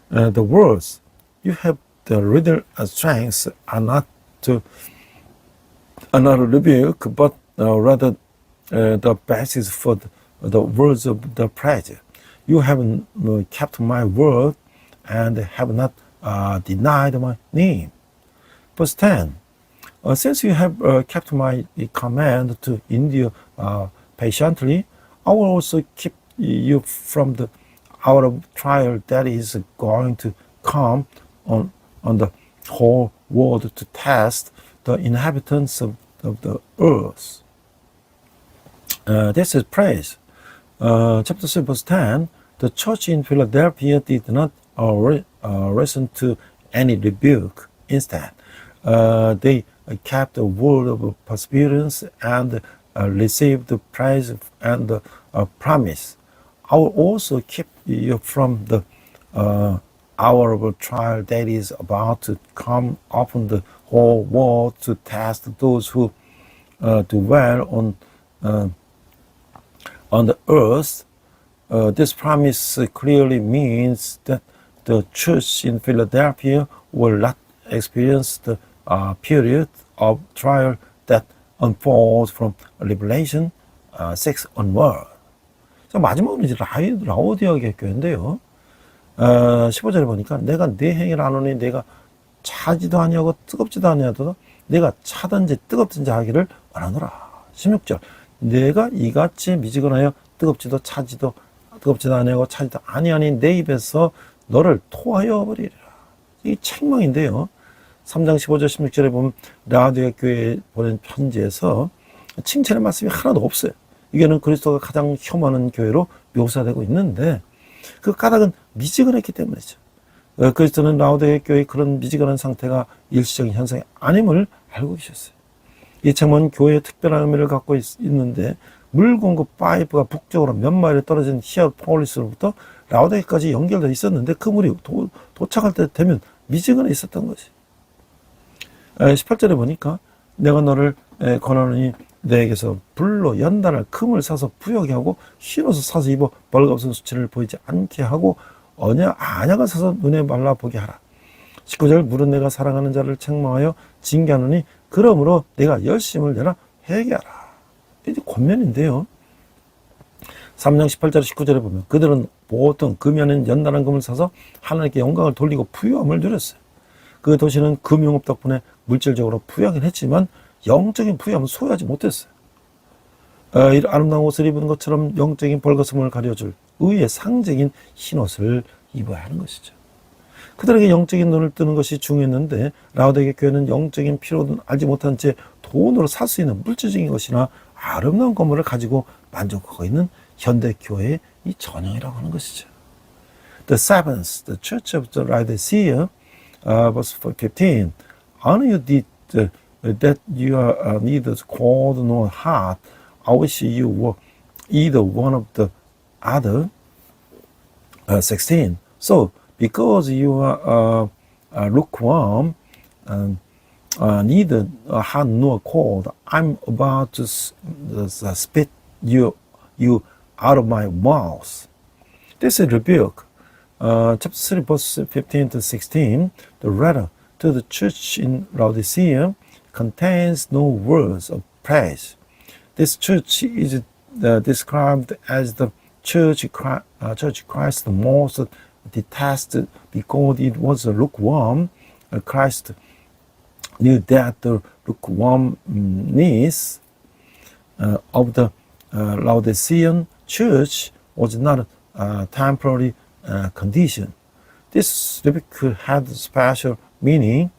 The words you have the little strength are not a rebuke, but rather the basis for the words of the praise. You have kept my word and have not denied my name. Verse 10. Since you have kept my command to endure patiently, I will also keep you from the hour of trial that is going to come on the whole world to test the inhabitants of the earth. This is praise. Chapter 3, verse 10, the church in Philadelphia did not listen to any rebuke. Instead, they kept the word of perseverance and received the praise and the promise. I will also keep you from the hour of trial that is about to come upon the whole world to test those who dwell on the earth. This promise clearly means that the church in Philadelphia will not experience the period of trial that unfolds from Revelation 6 onward. 자, 마지막으로 이제 라오디아 교회인데요. 15절에 보니까 내가 네 행위를 아노니 내가 차지도 아니하고 뜨겁지도 아니하도다 내가 차든지 뜨겁든지 하기를 원하노라. 16절 내가 이같이 미지근하여 뜨겁지도 아니하고 차지도 아니하니 내 입에서 너를 토하여 버리리라. 이 책망인데요. 3장 15절 16절에 보면 라오디아 교회에 보낸 편지에서 칭찬의 말씀이 하나도 없어요. 이게는 그리스도가 가장 혐오하는 교회로 묘사되고 있는데 그 까닭은 미지근했기 때문이죠. 그리스도는 라오디아 교회의 그런 미지근한 상태가 일시적인 현상이 아님을 알고 계셨어요. 이 책은 교회의 특별한 의미를 갖고 있는데 물 공급 파이프가 북쪽으로 몇 마일 떨어진 히어폴리스로부터 라오디아까지 연결되어 있었는데 그 물이 도착할 때 되면 미지근해 있었던 것이. 18절에 보니까 내가 너를 권하노니 내게서 불로 연단할 금을 사서 부여하게 하고 흰옷을 사서 입어 벌거벗은 수치를 보이지 않게 하고 안약을 사서 눈에 말라 보게 하라. 19절 물은 내가 사랑하는 자를 책망하여 징계하노니 그러므로 내가 열심을 내라 회개하라. 이제 권면인데요. 3장 18절 19절에 보면 그들은 보통 금이 아닌 연단한 금을 사서 하나님께 영광을 돌리고 부유함을 누렸어요. 그 도시는 금융업 덕분에 물질적으로 부유하긴 했지만 영적인 부유함은 소유하지 못했어요. 이 아름다운 옷을 입은 것처럼 영적인 벌거벗음을 가려줄 의의 상징인 흰옷을 입어야 하는 것이죠. 그들에게 영적인 눈을 뜨는 것이 중요했는데 라오디게 교회는 영적인 필요는 알지 못한 채 돈으로 살 수 있는 물질적인 것이나 아름다운 건물을 가지고 만족하고 있는 현대 교회의 이 전형이라고 하는 것이죠. The seventh, the church of the Laodicea, verse 15. Honor you did that you are neither cold nor hot. I wish you were either one of the other. 16. So, because you are lukewarm, neither hot nor cold, I'm about to spit you out of my mouth. This is rebuke. Chapter 3, verse 15 to 16. The letter to the church in Laodicea contains no words of praise. This church is described as the church Christ most detested because it was lukewarm. Christ knew that the lukewarmness of the Laodicean church was not a temporary condition. This rebuke had special meaning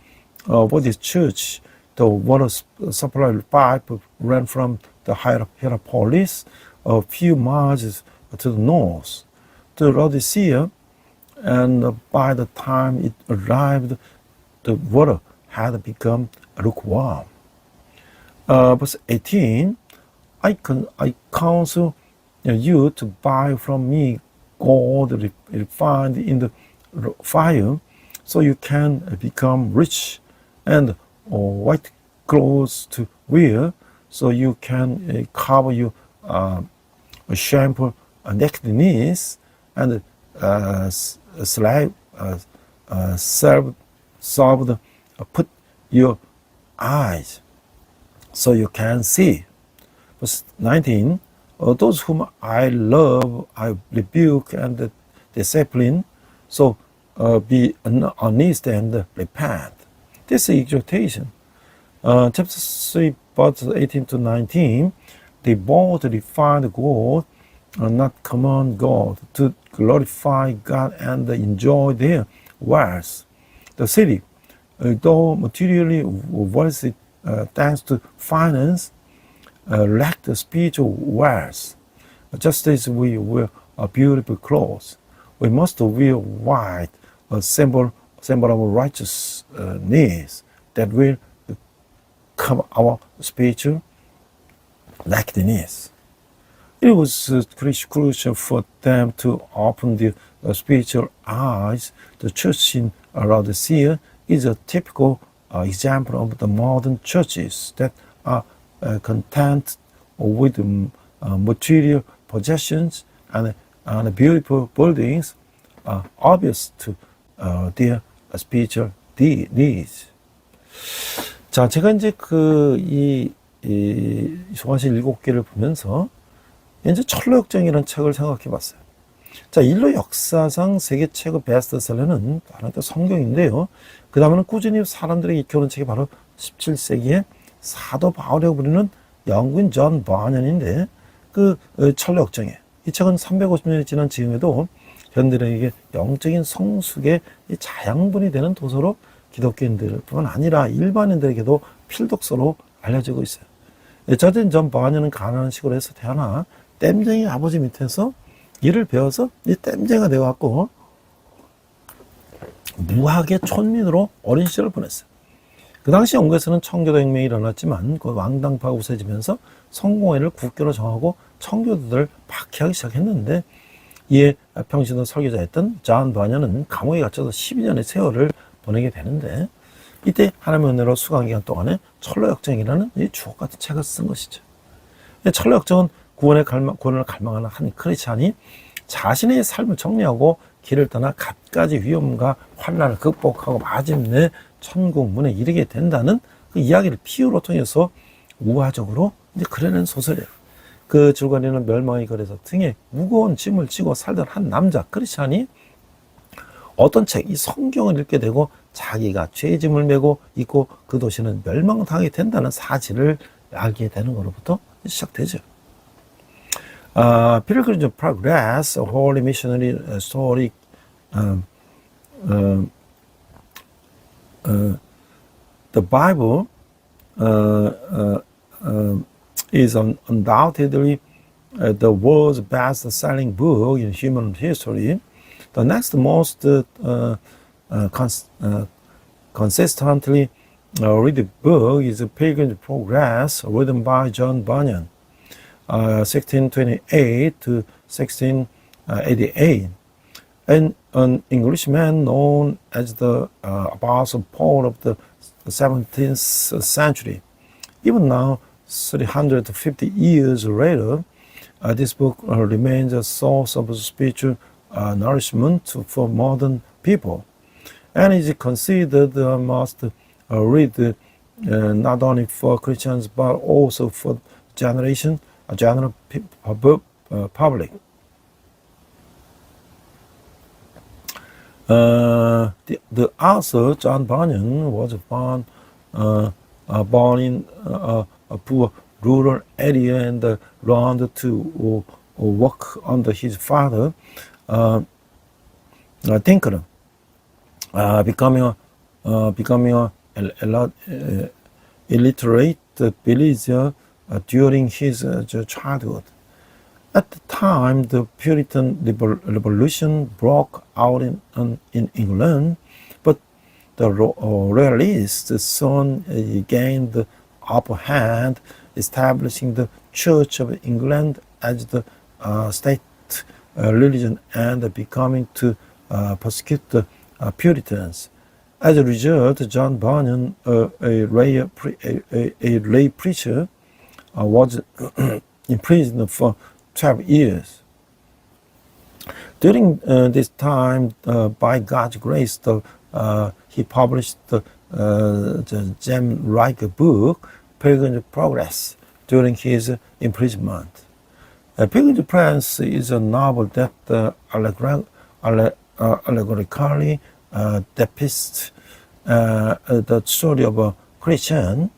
for this church. The water supply pipe ran from the Hierapolis a few miles to the north to Laodicea, and by the time it arrived, the water had become lukewarm. Verse 18, I counsel you to buy from me gold refined in the fire, so you can become rich, and white clothes to wear, so you can cover your shameful nakedness, and put your eyes so you can see. Verse 19, those whom I love, I rebuke and discipline, so be honest and repent. This is exhortation. Chapter 3, verses 18 to 19, they both refined gold, not common gold, to glorify God and enjoy their wealth. The city, though materially wealthy thanks to finance, lacked spiritual wealth. Just as we wear beautiful clothes, we must wear white, a symbol of righteousness that will cover our spiritual nakedness. It was crucial for them to open their spiritual eyes. The church in Laodicea is a typical example of the modern churches that are content with material possessions and beautiful buildings, obvious to their spiritual needs. 자, 제가 이제 이 소환시 7개를 보면서 이제 철로역정이라는 책을 생각해 봤어요. 자, 인류 역사상 세계 최고 베스트셀러는 바로 성경인데요. 그 다음에는 꾸준히 사람들에게 익혀오는 책이 바로 17세기의 사도 바울이라고 부르는 영국인 존 버년인데, 철로역정이에요. 이 책은 350년이 지난 지금에도 현대인에게 영적인 성숙의 자양분이 되는 도서로 기독교인들뿐만 아니라 일반인들에게도 필독서로 알려지고 있어요. 저든 존 버년은 가난한 시골에서 태어나 땜쟁이 아버지 밑에서 일을 배워서 이 땜쟁이가 되어갖고 무학의 촌민으로 어린 시절을 보냈어요. 그 당시 영국에서는 청교도 혁명이 일어났지만 그 왕당파가 우세지면서 성공회를 국교로 정하고 청교도들을 박해하기 시작했는데, 이에 평신도 설교자였던 존 버년은 감옥에 갇혀서 12년의 세월을 보내게 되는데, 이때 하나님의 은혜로 수강기간 동안에 철로역정이라는 이 주옥 같은 책을 쓴 것이죠. 철로역정은 구원을 갈망하는 한 크리스찬이 자신의 삶을 정리하고 길을 떠나 갖가지 위험과 환난을 극복하고 마침내 천국 문에 이르게 된다는 그 이야기를 비유로 통해서 우화적으로 이제 그려낸 소설이에요. 그 줄거리는 멸망의 거리에서 등에 무거운 짐을 지고 살던 한 남자 크리스찬이 어떤 책, 이 성경을 읽게 되고 자기가 죄짐을 메고 있고 그 도시는 멸망당하게 된다는 사실을 알게 되는 것으로부터 시작되죠. Pilgrim's Progress, a Holy Missionary Story, the Bible is undoubtedly the world's best-selling book in human history. The next most consistently read book is Pilgrim's Progress, written by John Bunyan, 1628 to 1688, and an Englishman known as the Apostle Paul of the 17th century. Even now, 350 years later, this book remains a source of spiritual nourishment for modern people, and is considered a must read not only for Christians but also for general public. The author John Bunyan was born in a poor rural area and learned to work under his father, Tinker, becoming a illiterate villager during his childhood. At the time, the Puritan Revolution broke out in England, but the Royalists soon gained the upper hand, establishing the Church of England as the state religion and becoming to persecute the Puritans. As a result, John Bunyan, a lay preacher, was imprisoned for 12 years. During this time, by God's grace, he published the gem-like book, Pilgrim's Progress, during his imprisonment. Pilgrim's Progress is a novel that allegorically depicts the story of a Christian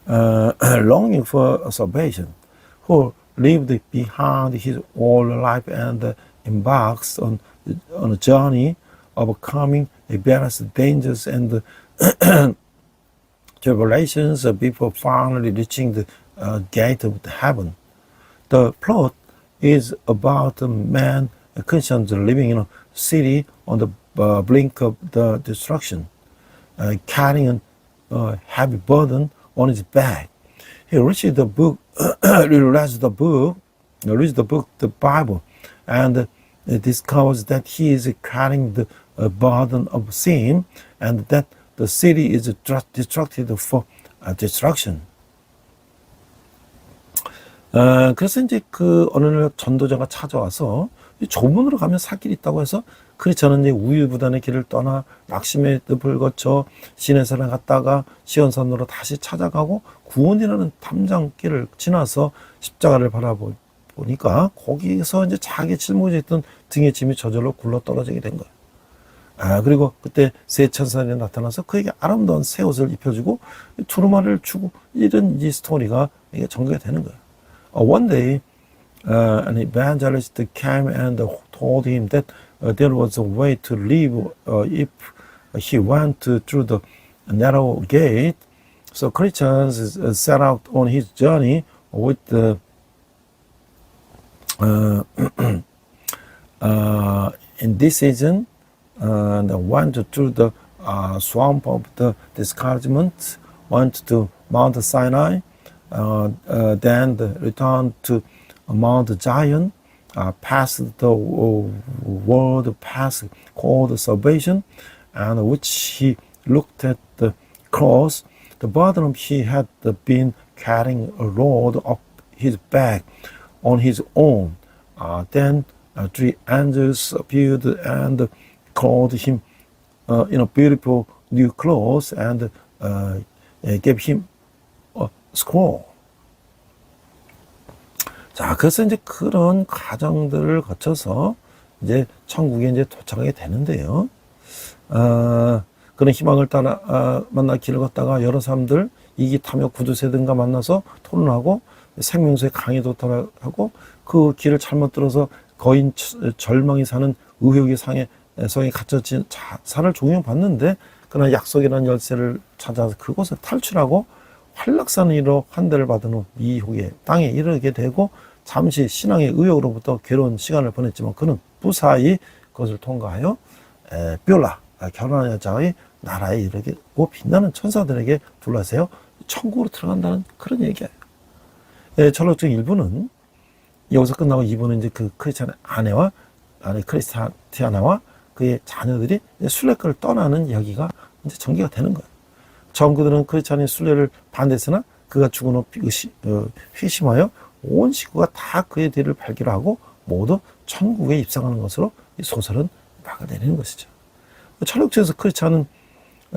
longing for salvation, who lived behind his old life and embarks on a journey overcoming various dangers and tribulations before finally reaching the gate of heaven. The plot is about a man, a Christian living in a city on the brink of the destruction, carrying a heavy burden on his back. He reads the book, the Bible, and discovers that he is carrying the burden of sin, and that the city is destructed for destruction. 그래서 이제 어느 날 전도자가 찾아와서 조문으로 가면 살 길이 있다고 해서 저는 이제 우유부단의 길을 떠나 낙심의 늪을 거쳐 시내산을 갔다가 시온산으로 다시 찾아가고 구원이라는 탐정길을 지나서 십자가를 바라보니까 거기서 이제 자기 짊어져 있던 등의 짐이 저절로 굴러 떨어지게 된 거예요. 그리고 그때 새 천사들이 나타나서 그에게 아름다운 새 옷을 입혀주고 두루마리를 주고 이런 이 스토리가 이게 전개가 되는 거예요. One day, an evangelist came and told him that there was a way to live if he went through the narrow gate. So Christians set out on his journey with in this season, and went through the swamp of the discouragement, went to Mount Sinai, then returned to Mount Zion, past the world path called salvation, and which he looked at the cross, the burden he had been carrying rolled up his back on his own. Then three angels appeared and clothed him in a beautiful new clothes and gave him a scroll. 자, 그래서 이제 그런 과정들을 거쳐서 이제 천국에 이제 도착하게 되는데요. 그런 희망을 따라 만나 길을 걷다가 여러 사람들 이기 탐욕 구두쇠등과 만나서 토론하고 생명수의 강에 도달하고 그 길을 잘못 들어서 거인 절망이 사는 의욕의 성에 갇혀진 자살을 종용받는데 그러나 약속이라는 열쇠를 찾아서 그곳을 탈출하고 환락산을 이뤄 환대를 받은 후 미혹의 땅에 이르게 되고 잠시 신앙의 의욕으로부터 괴로운 시간을 보냈지만 그는 무사히 그것을 통과하여 뾰라 결혼한 여자의 나라에 이르고 빛나는 천사들에게 둘러세요 천국으로 들어간다는 그런 얘기예요. 철학적 1부는 여기서 끝나고 2부는 이제 그 크리스찬의 크리스티아나와 그의 자녀들이 순례길을 떠나는 이야기가 이제 전개가 되는 거예요. 처음 그들은 크리스찬의 순례를 반대했으나 그가 죽은 후 회심하여 온 식구가 다 그의 뒤를 발기로 하고 모두 천국에 입성하는 것으로 이 소설은 막을 내리는 것이죠. 철학적에서 크리스찬은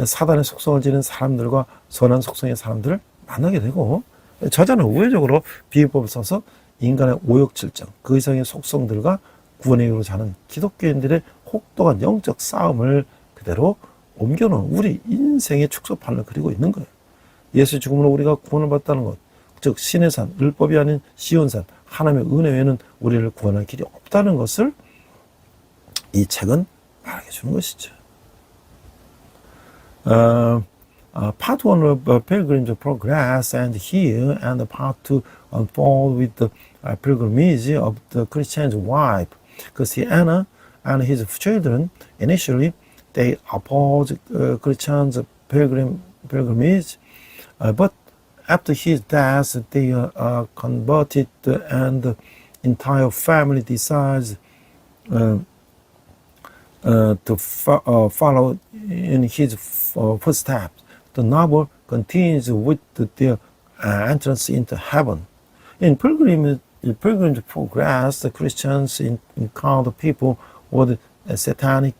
사단의 속성을 지닌 사람들과 선한 속성의 사람들을 만나게 되고 저자는 우회적으로 비유법을 써서 인간의 오욕칠정, 그 이상의 속성들과 구원의 이유로 사는 기독교인들의 혹독한 영적 싸움을 그대로 옮겨놓은 우리 인생의 축소판을 그리고 있는 거예요. 예수 죽음으로 우리가 구원을 받다는 것, 즉 신의 산, 율법이 아닌 시온산, 하나님의 은혜 외에는 우리를 구원할 길이 없다는 것을 이 책은 말하게 주는 것이죠. Part 1 of Pilgrim's Progress and Here, and Part 2 unfold with the pilgrimage of the Christian's wife, Christiana, and his children. Initially, they opposed Christian's pilgrimage, but after his death, they are converted, and the entire family decides to follow in his footsteps. The novel continues with their entrance into heaven. In Pilgrim's Progress, the Christians encounter people with satanic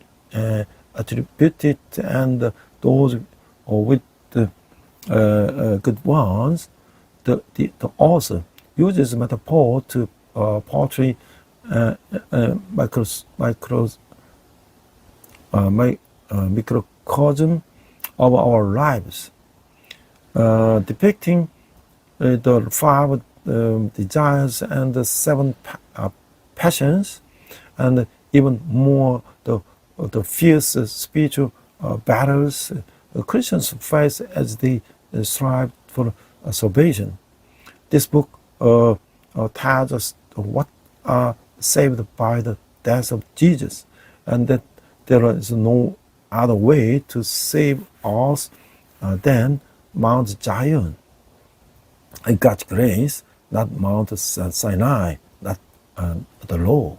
attributed and those with good ones. The author uses metaphor to portray microcosm of our lives, depicting the 5 desires and the 7 passions, and even more the fierce spiritual battles Christians face as they strive for salvation. This book tells us what are saved by the death of Jesus, and that there is no other way to save us than Mount Zion. God's grace, not Mount Sinai, not the law.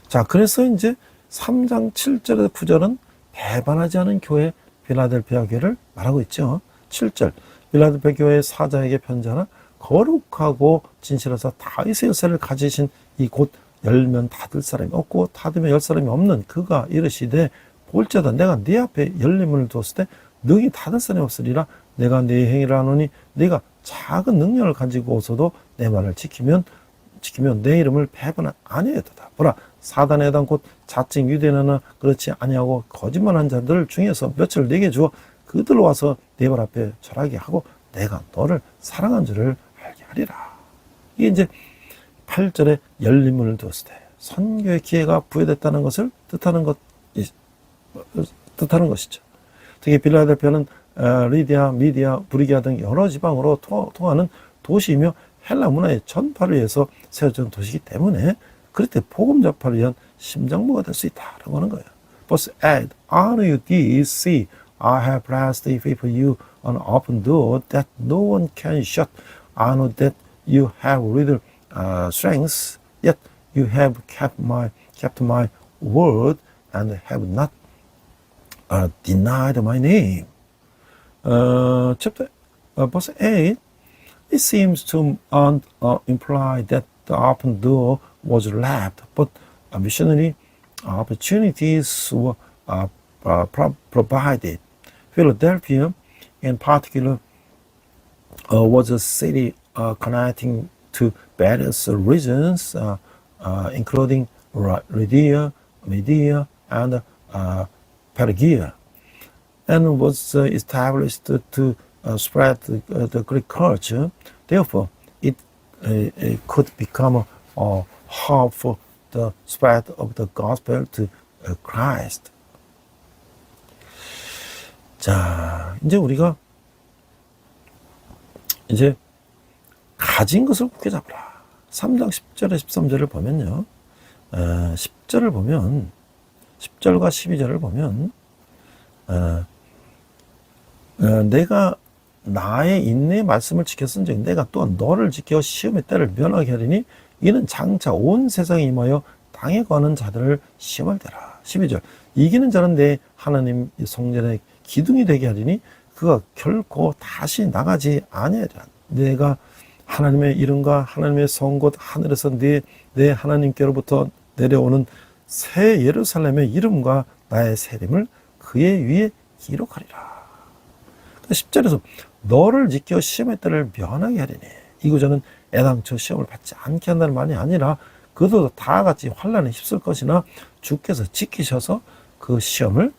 자, 그래서 이제 3장 7절에서 9절은 배반하지 않은 교회 빌라델피아 교회를 말하고 있죠. 7절, 빌라델피아 교회의 사자에게 편지하나 거룩하고 진실해서 다윗의 열쇠를 가지신 이 곧 열면 닫을 사람이 없고 닫으면 열 사람이 없는 그가 이르시되 볼지어다 내가 네 앞에 열림을 두었을 때 능히 닫을 사람이 없으리라. 내가 네 행위를 하노니 네가 작은 능력을 가지고 오서도 내 말을 지키면 내 이름을 배반 아니하였도다. 보라, 사단의 해당 곧 자칭 유대인이나 그렇지 아니하고 거짓말한 자들 중에서 몇을 내게 주어 그들 와서 내 발 앞에 절하게 하고 내가 너를 사랑한 줄을 알게 하리라. 이게 이제 8절에 열림을 두었을 때 선교의 기회가 부여됐다는 것을 뜻하는 것이죠. 특히 빌라델피아는 리디아, 미디아, 브리기아 등 여러 지방으로 통하는 도시이며 헬라 문화의 전파를 위해서 세워진 도시이기 때문에 그럴 때 복음 전파를 위한 심장부가 될 수 있다라고 하는 거예요. Verse 8, Honor you these, see, I have placed before you an open door that no one can shut. I know that you have little strength, yet you have kept my word and have not denied my name. chapter verse 8, it seems to imply that the open door was left, but missionary opportunities were provided. Philadelphia, in particular, was a city connecting to various regions, including Lydia, Media, and Phrygia, and was established to spread the Greek culture. Therefore, it could become a hub for the spread of the gospel to Christ. 자, 이제 우리가 이제 가진 것을 굳게 잡으라. 3장 10절에 13절을 보면요. 10절을 보면 10절과 12절을 보면 내가 나의 인내의 말씀을 지켰은즉 내가 또한 너를 지켜 시험의 때를 면하게 하리니 이는 장차 온 세상에 임하여 땅에 거하는 자들을 시험할 때라. 12절 이기는 자는 내 하나님 성전의 기둥이 되게 하리니 그가 결코 다시 나가지 아니하리라. 내가 하나님의 이름과 하나님의 성 곧 하늘에서 내 하나님께로부터 내려오는 새 예루살렘의 이름과 나의 세림을 그의 위에 기록하리라. 10절에서 너를 지켜 시험의 때를 면하게 하리니 이 구절은 애당초 시험을 받지 않게 한다는 말이 아니라 그도 다 같이 환난에 휩쓸 것이나 주께서 지키셔서 그 시험을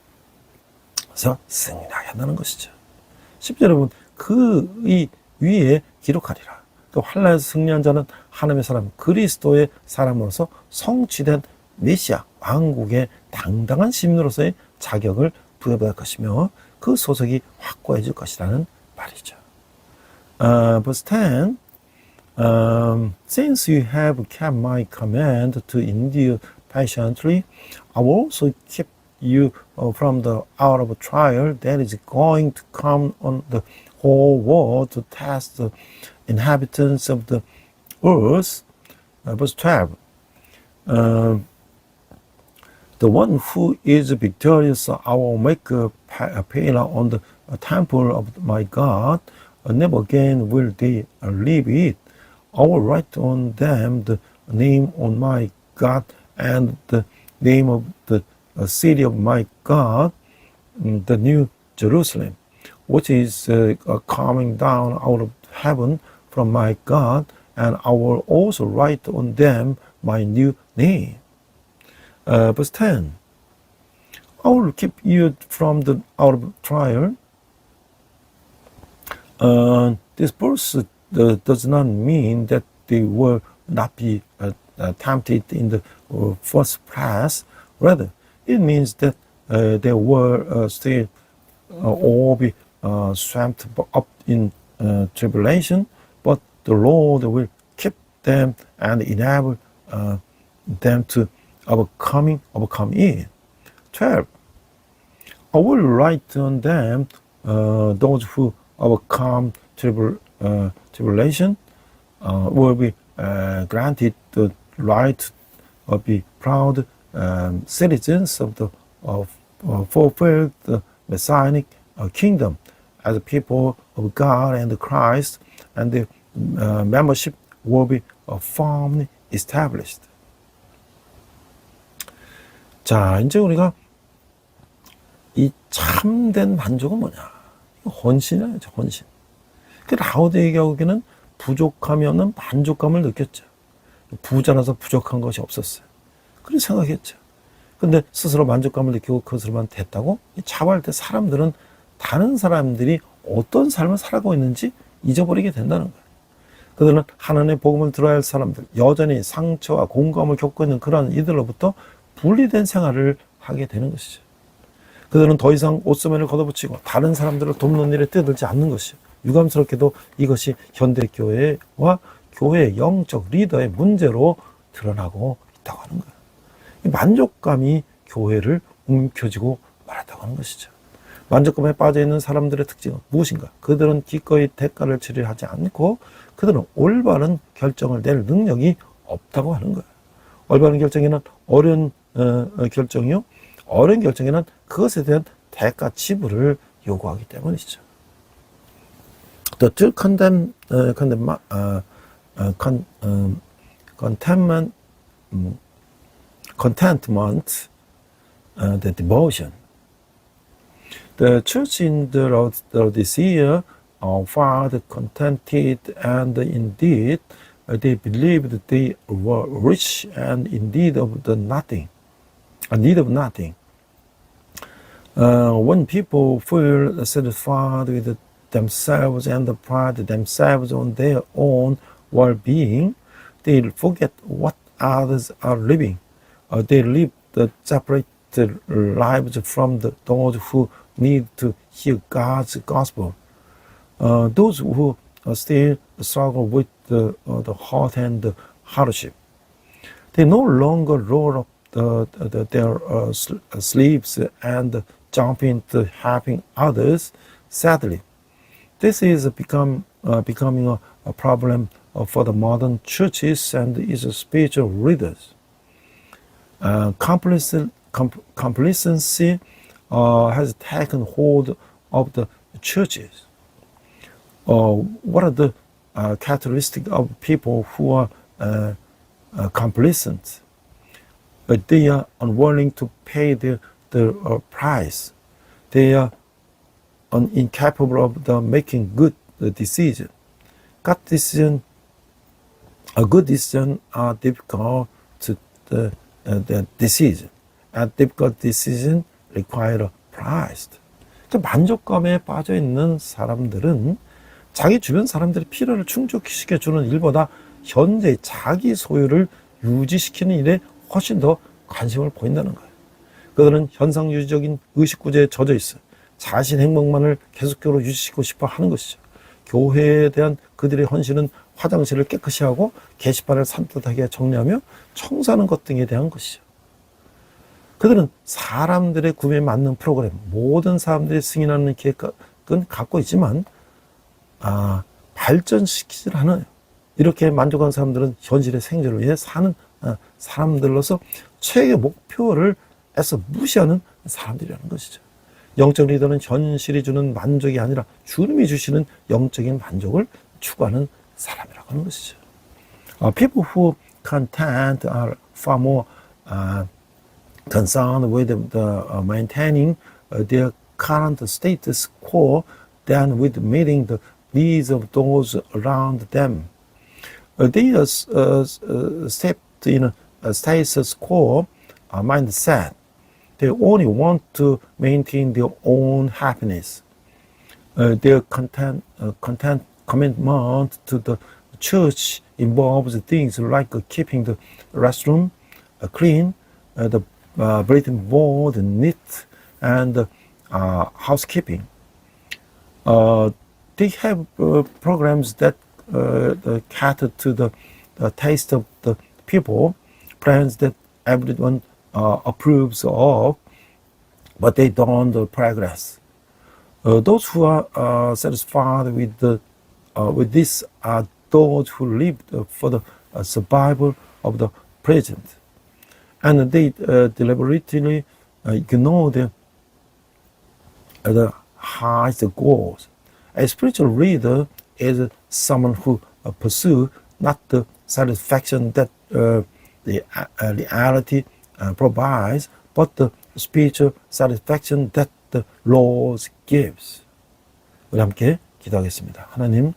승리하게 한다는 것이죠. 10절에 보면 그의 위에 기록하리라. 그 환난에서 승리한 자는 하나님의 사람 그리스도의 사람으로서 성취된 메시아 왕국의 당당한 시민으로서의 자격을 부여받을 것이며 그 소속이 확고해질 것이라는 말이죠. Verse 10 Since you have kept my command to endure patiently, I will also keep you from the hour of trial that is going to come on the whole world to test the inhabitants of the earth. Verse 12 The one who is victorious, I will make a pillar on the temple of my God. Never again will they leave it. I will write on them the name of my God and the name of the city of my God, the new Jerusalem, which is coming down out of heaven from my God, and I will also write on them my new name. Verse 10 I will keep you from the out of trial. This verse does not mean that they will not be tempted in the first place. Rather, it means that they will still all be swept up in tribulation, but the Lord will keep them and enable them to overcome it. 12. I will write on them those who overcome tribulation will be granted the right to be proud citizens of the fulfilled messianic kingdom as a people of God and Christ, and the membership will be firmly established. 자, 이제 우리가 이 참된 만족은 뭐냐? 헌신이에요, 헌신. 그 라오디게 교회는 부족하면은 만족감을 느꼈죠. 부자라서 부족한 것이 없었어요. 그렇게 생각했죠. 근데 스스로 만족감을 느끼고 그것으로만 됐다고? 자부할 때 사람들은 다른 사람들이 어떤 삶을 살아가고 있는지 잊어버리게 된다는 거예요. 그들은 하나님의 복음을 들어야 할 사람들, 여전히 상처와 공감을 겪고 있는 그런 이들로부터 분리된 생활을 하게 되는 것이죠. 그들은 더 이상 옷소매를 걷어붙이고 다른 사람들을 돕는 일에 뛰어들지 않는 것이죠. 유감스럽게도 이것이 현대교회와 교회의 영적 리더의 문제로 드러나고 있다고 하는 거예요. 이 만족감이 교회를 움켜쥐고 말았다고 하는 것이죠. 만족감에 빠져있는 사람들의 특징은 무엇인가? 그들은 기꺼이 대가를 치르하지 않고 그들은 올바른 결정을 낼 능력이 없다고 하는 거예요. 올바른 결정에는 어려운 결정이요. 어려운 결정에는 그것에 대한 대가 지불을 요구하기 때문이죠. The true contentment, the devotion. The church in the Laodicea found contented, and indeed they believed they were rich and indeed of the nothing, a need of nothing. When people feel satisfied with themselves and pride themselves on their own well-being, they forget what others are living. They live the separated lives from those who need to hear God's gospel. Those who still struggle with the hurt and the hardship, they no longer roll up their sleeves and jump into helping others. Sadly, this is becoming a problem for the modern churches and its spiritual leaders. Complacency has taken hold of the churches. What are the characteristics of people who are complacent? But they are unwilling to pay the price. They are incapable of making good decision. A good decision are difficult to the decision. A difficult decision require a price. 그러니까 만족감에 빠져 있는 사람들은 자기 주변 사람들의 필요를 충족시켜주는 일보다 현재 자기 소유를 유지시키는 일에 훨씬 더 관심을 보인다는 거예요. 그들은 현상유지적인 의식구조에 젖어 있어요. 자신 행복만을 계속적으로 유지시키고 싶어 하는 것이죠. 교회에 대한 그들의 헌신은 화장실을 깨끗이 하고 게시판을 산뜻하게 정리하며 청소하는 것 등에 대한 것이죠. 그들은 사람들의 구매에 맞는 프로그램, 모든 사람들이 승인하는 계획은 갖고 있지만 발전시키질 않아요. 이렇게 만족한 사람들은 현실의 생존을 위해 사는 사람들로서 최고의 목표를 애써 무시하는 사람들이라는 것이죠. 영적 리더는 현실이 주는 만족이 아니라 주님이 주시는 영적인 만족을 추구하는 사람이라고 하는 것이죠. People who content are far more concerned with maintaining their current status quo than with meeting the needs of those around them. They are steeped in a status quo mindset. They only want to maintain their own happiness. Their commitment to the church involves things like keeping the restroom clean, the bulletin board neat, and housekeeping. They have programs that cater to the taste of the people, plans that everyone approves of, but they don't progress. Those who are satisfied with this are those who live for the survival of the present, and they deliberately ignore the highest goals. A spiritual leader is someone who pursues not the satisfaction that the reality provides, but the spiritual satisfaction that the Lord gives. 우리 함께 기도하겠습니다. 하나님,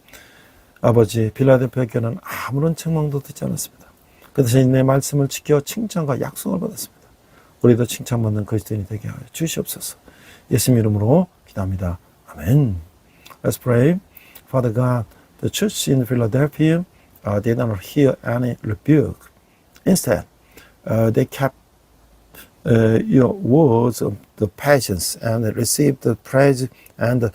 아버지, 필라델피아 교회는 아무런 책망도 듣지 않았습니다. 그 대신 내 말씀을 지켜 칭찬과 약속을 받았습니다. 우리도 칭찬받는 그리스도인이 되게 하여 주시옵소서. 예수님 이름으로 기도합니다. 아멘. Let's pray. Father God, the church in Philadelphia did not hear any rebuke. Instead, they kept your words of the patience and received the praise and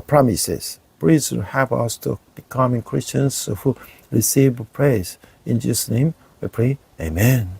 promises. Please help us to becoming Christians who receive praise. In Jesus' name we pray. Amen.